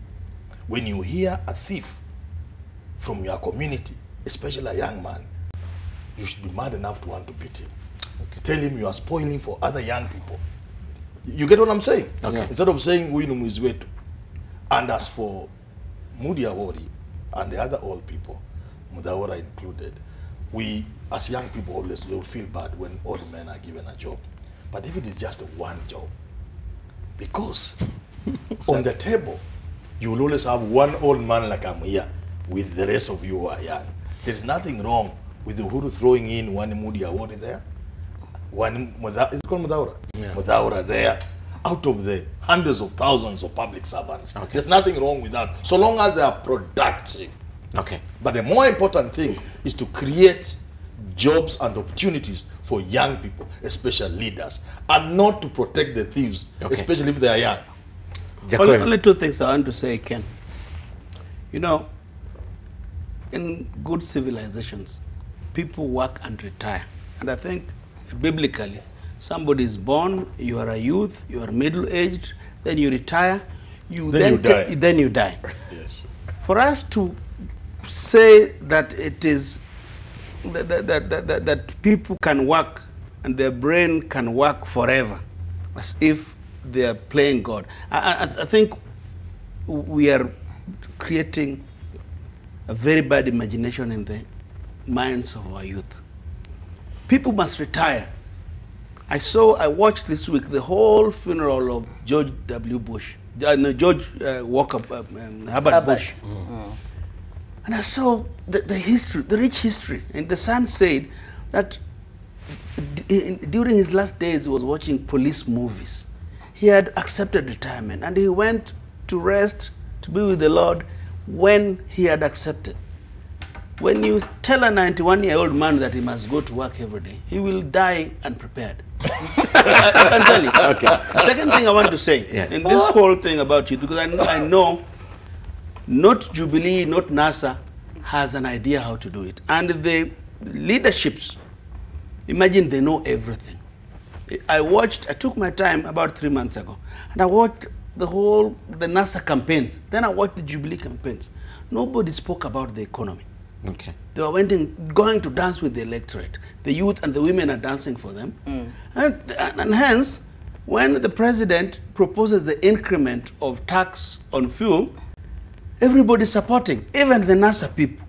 When you hear a thief from your community, especially a young man, you should be mad enough to want to beat him. Okay. Tell him you are spoiling for other young people. You get what I'm saying? Okay. Instead of saying we Mwiziwetu. And as for Mudi Awori and the other old people, Mudawara included, we as young people always will feel bad when old men are given a job. But if it is just one job, because on the table, you will always have one old man like I'm here with the rest of you who are young. There's nothing wrong with Uhuru throwing in one Mudi Awori there, one is it called Mudawara? Yeah. Mudawara there, out of the hundreds of thousands of public servants. Okay. There's nothing wrong with that, so long as they are productive. Okay. But the more important thing is to create jobs and opportunities for young people, especially leaders, and not to protect the thieves, especially if they are young. Only two things I want to say, Ken. You know, in good civilizations, people work and retire. And I think, biblically, somebody is born, you are a youth, you are middle-aged, then you retire, then you die. Yes. For us to say that it is that people can work and their brain can work forever, as if they are playing God, I think we are creating a very bad imagination in the minds of our youth. People must retire. I watched this week the whole funeral of George W. Bush, George Walker, Herbert Bush. And I saw the history, the rich history. And the son said that during his last days he was watching police movies. He had accepted retirement and he went to rest, to be with the Lord when he had accepted. When you tell a 91-year-old man that he must go to work every day, he will die unprepared. I can tell you. Okay. Second thing I want to say, in this whole thing about you, because I know not Jubilee, not NASA has an idea how to do it. And the leaderships, imagine they know everything. I took my time about 3 months ago, and I watched the NASA campaigns. Then I watched the Jubilee campaigns. Nobody spoke about the economy. Okay. They were going to dance with the electorate. The youth and the women are dancing for them. And hence, when the president proposes the increment of tax on fuel, everybody's supporting, even the NASA people.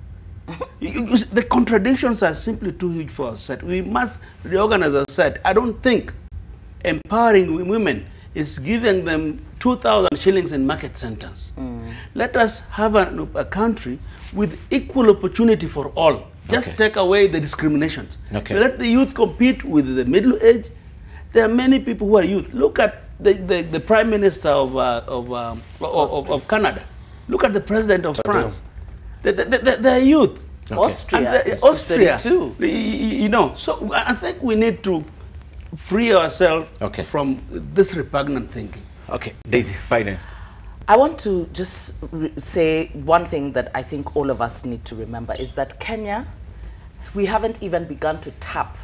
The contradictions are simply too huge for us. We must reorganize ourselves. I don't think empowering women is giving them 2,000 shillings in market centers. Let us have a country with equal opportunity for all. Just take away the discriminations. Let the youth compete with the middle age. There are many people who are youth. Look at the Prime Minister of Canada. Look at the President of France. They're youth. Austria too. You know, so I think we need to free ourselves from this repugnant thinking. Okay, Daisy, finally. I want to just say one thing that I think all of us need to remember is that Kenya, we haven't even begun to tap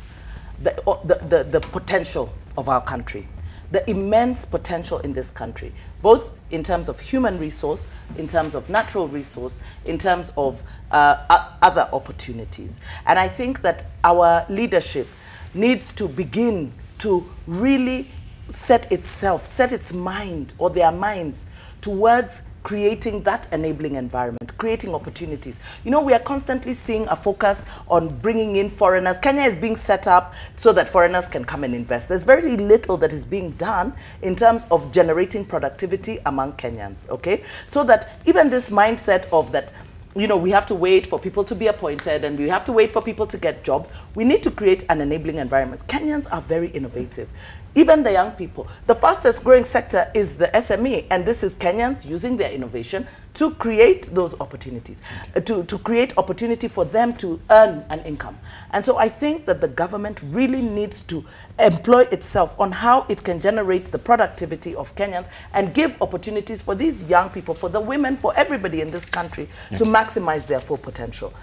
the potential of our country, the immense potential in this country, both in terms of human resource, in terms of natural resource, in terms of other opportunities. And I think that our leadership needs to begin to really set its mind or their minds towards creating that enabling environment, creating opportunities. You know, we are constantly seeing a focus on bringing in foreigners. Kenya is being set up so that foreigners can come and invest. There's very little that is being done in terms of generating productivity among Kenyans, okay? So that even this mindset of that, you know, we have to wait for people to be appointed and we have to wait for people to get jobs. We need to create an enabling environment. Kenyans are very innovative. Even the young people. The fastest growing sector is the SME, and this is Kenyans using their innovation to create those opportunities, to create opportunity for them to earn an income. And so I think that the government really needs to employ itself on how it can generate the productivity of Kenyans and give opportunities for these young people, for the women, for everybody in this country to maximize their full potential.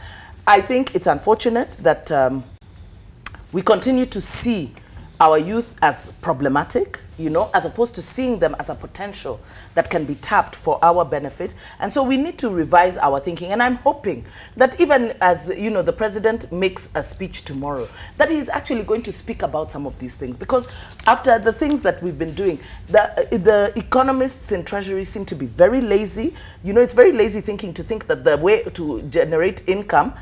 I think it's unfortunate that we continue to see our youth as problematic, you know, as opposed to seeing them as a potential that can be tapped for our benefit. And so we need to revise our thinking. And I'm hoping that even as, you know, the president makes a speech tomorrow, that he's actually going to speak about some of these things. Because after the things that we've been doing, the economists in Treasury seem to be very lazy. You know, it's very lazy thinking to think that the way to generate income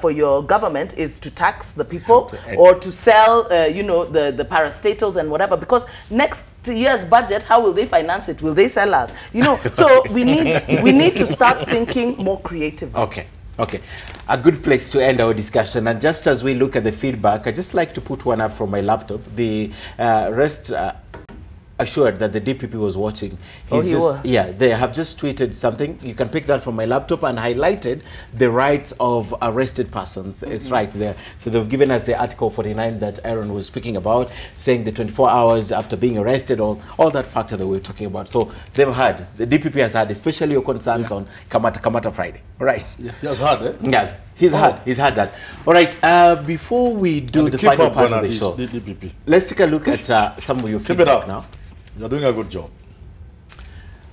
for your government is to tax the people or to sell, you know, the parastatals and whatever. Because next year's budget, how will they finance it? Will they sell us? You know, so we need to start thinking more creatively. Okay, a good place to end our discussion. And just as we look at the feedback, I'd just like to put one up from my laptop. The rest assured that the DPP was watching. Yeah, they have just tweeted something. You can pick that from my laptop and highlighted the rights of arrested persons. It's right there. So they've given us the Article 49 that Aaron was speaking about, saying the 24 hours after being arrested, all that factor that we're talking about. So they've heard, the DPP has heard, especially your concerns on Kamata Friday. All right. Yeah. He has heard, eh? Yeah. He's heard that. All right, before we do the final part of the show, let's take a look at some of your feedback now. You're doing a good job.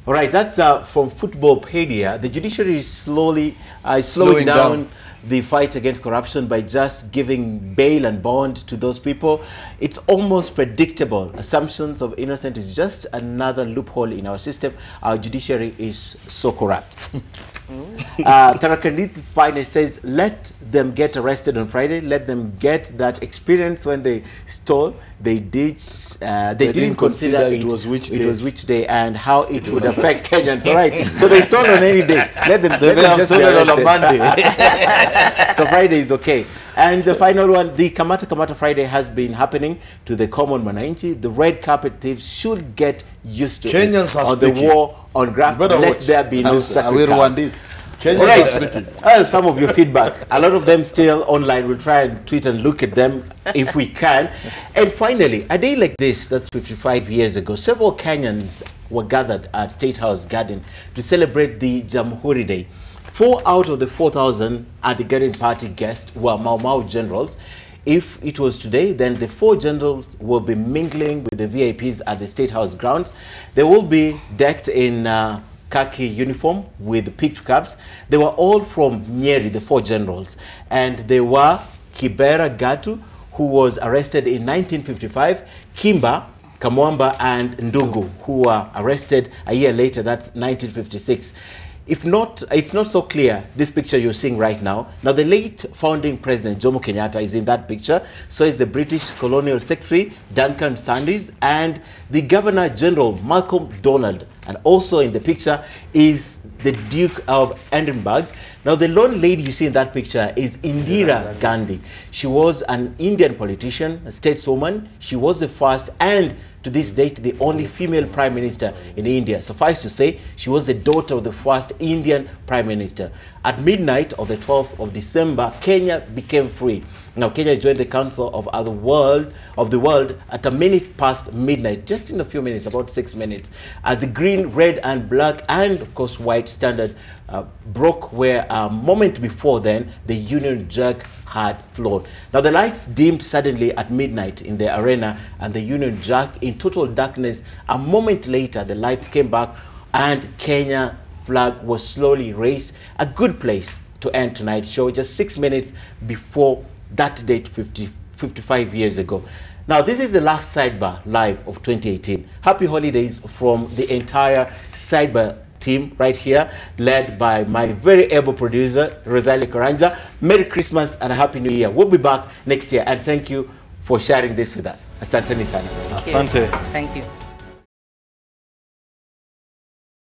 All right, that's from Footballpedia. The judiciary is slowing down the fight against corruption by just giving bail and bond to those people. It's almost predictable. Assumptions of innocence is just another loophole in our system. Our judiciary is so corrupt. Tarakanit Finance says, let them get arrested on Friday. Let them get that experience when they stole. They didn't consider it was which day and how it would affect Kenyans. All right. So they stole on any day. Let them just be arrested on a Monday. So Friday is okay. And the final one, the Kamata Friday has been happening to the common Mwananchi. The red carpet thieves should get used to Kenyans it. On the war on graft, let there be no sacrifice. Kenyans some of your feedback, a lot of them still online. We'll try and tweet and look at them if we can. And finally, a day like this, that's 55 years ago, several Kenyans were gathered at State House Garden to celebrate the Jamhuri Day. 4 out of the 4,000 at the garden party guests were Mau Mau generals. If it was today, then the 4 generals will be mingling with the VIPs at the State House grounds. They will be decked in khaki uniform with picked caps. They were all from Nyeri, the 4 generals, and they were Kibera Gatu, who was arrested in 1955, Kimba, Kamwamba, and Ndugu, who were arrested a year later, that's 1956. If not, it's not so clear, this picture you're seeing right now. Now, the late founding president, Jomo Kenyatta, is in that picture. So is the British Colonial Secretary, Duncan Sandys, and the Governor General, Malcolm Donald. And also in the picture is the Duke of Edinburgh. Now, the lone lady you see in that picture is Indira Gandhi. She was an Indian politician, a stateswoman. She was the first and to this date, the only female prime minister in India. Suffice to say, she was the daughter of the first Indian prime minister. At midnight of the 12th of December, Kenya became free. Now, Kenya joined the Council of the World at a minute past midnight, just in a few minutes, about 6 minutes, as the green, red, and black, and of course white standard broke where a moment before then the Union Jack had flown. Now, the lights dimmed suddenly at midnight in the arena and the Union Jack in total darkness. A moment later, the lights came back and Kenya flag was slowly raised. A good place to end tonight's show, just 6 minutes before that date 55 years ago. Now, this is the last Sidebar Live of 2018. Happy holidays from the entire Sidebar team right here, led by my very able producer, Rosalie Karanja. Merry Christmas and a Happy New Year. We'll be back next year, and thank you for sharing this with us. Asante sana. Asante. Thank you.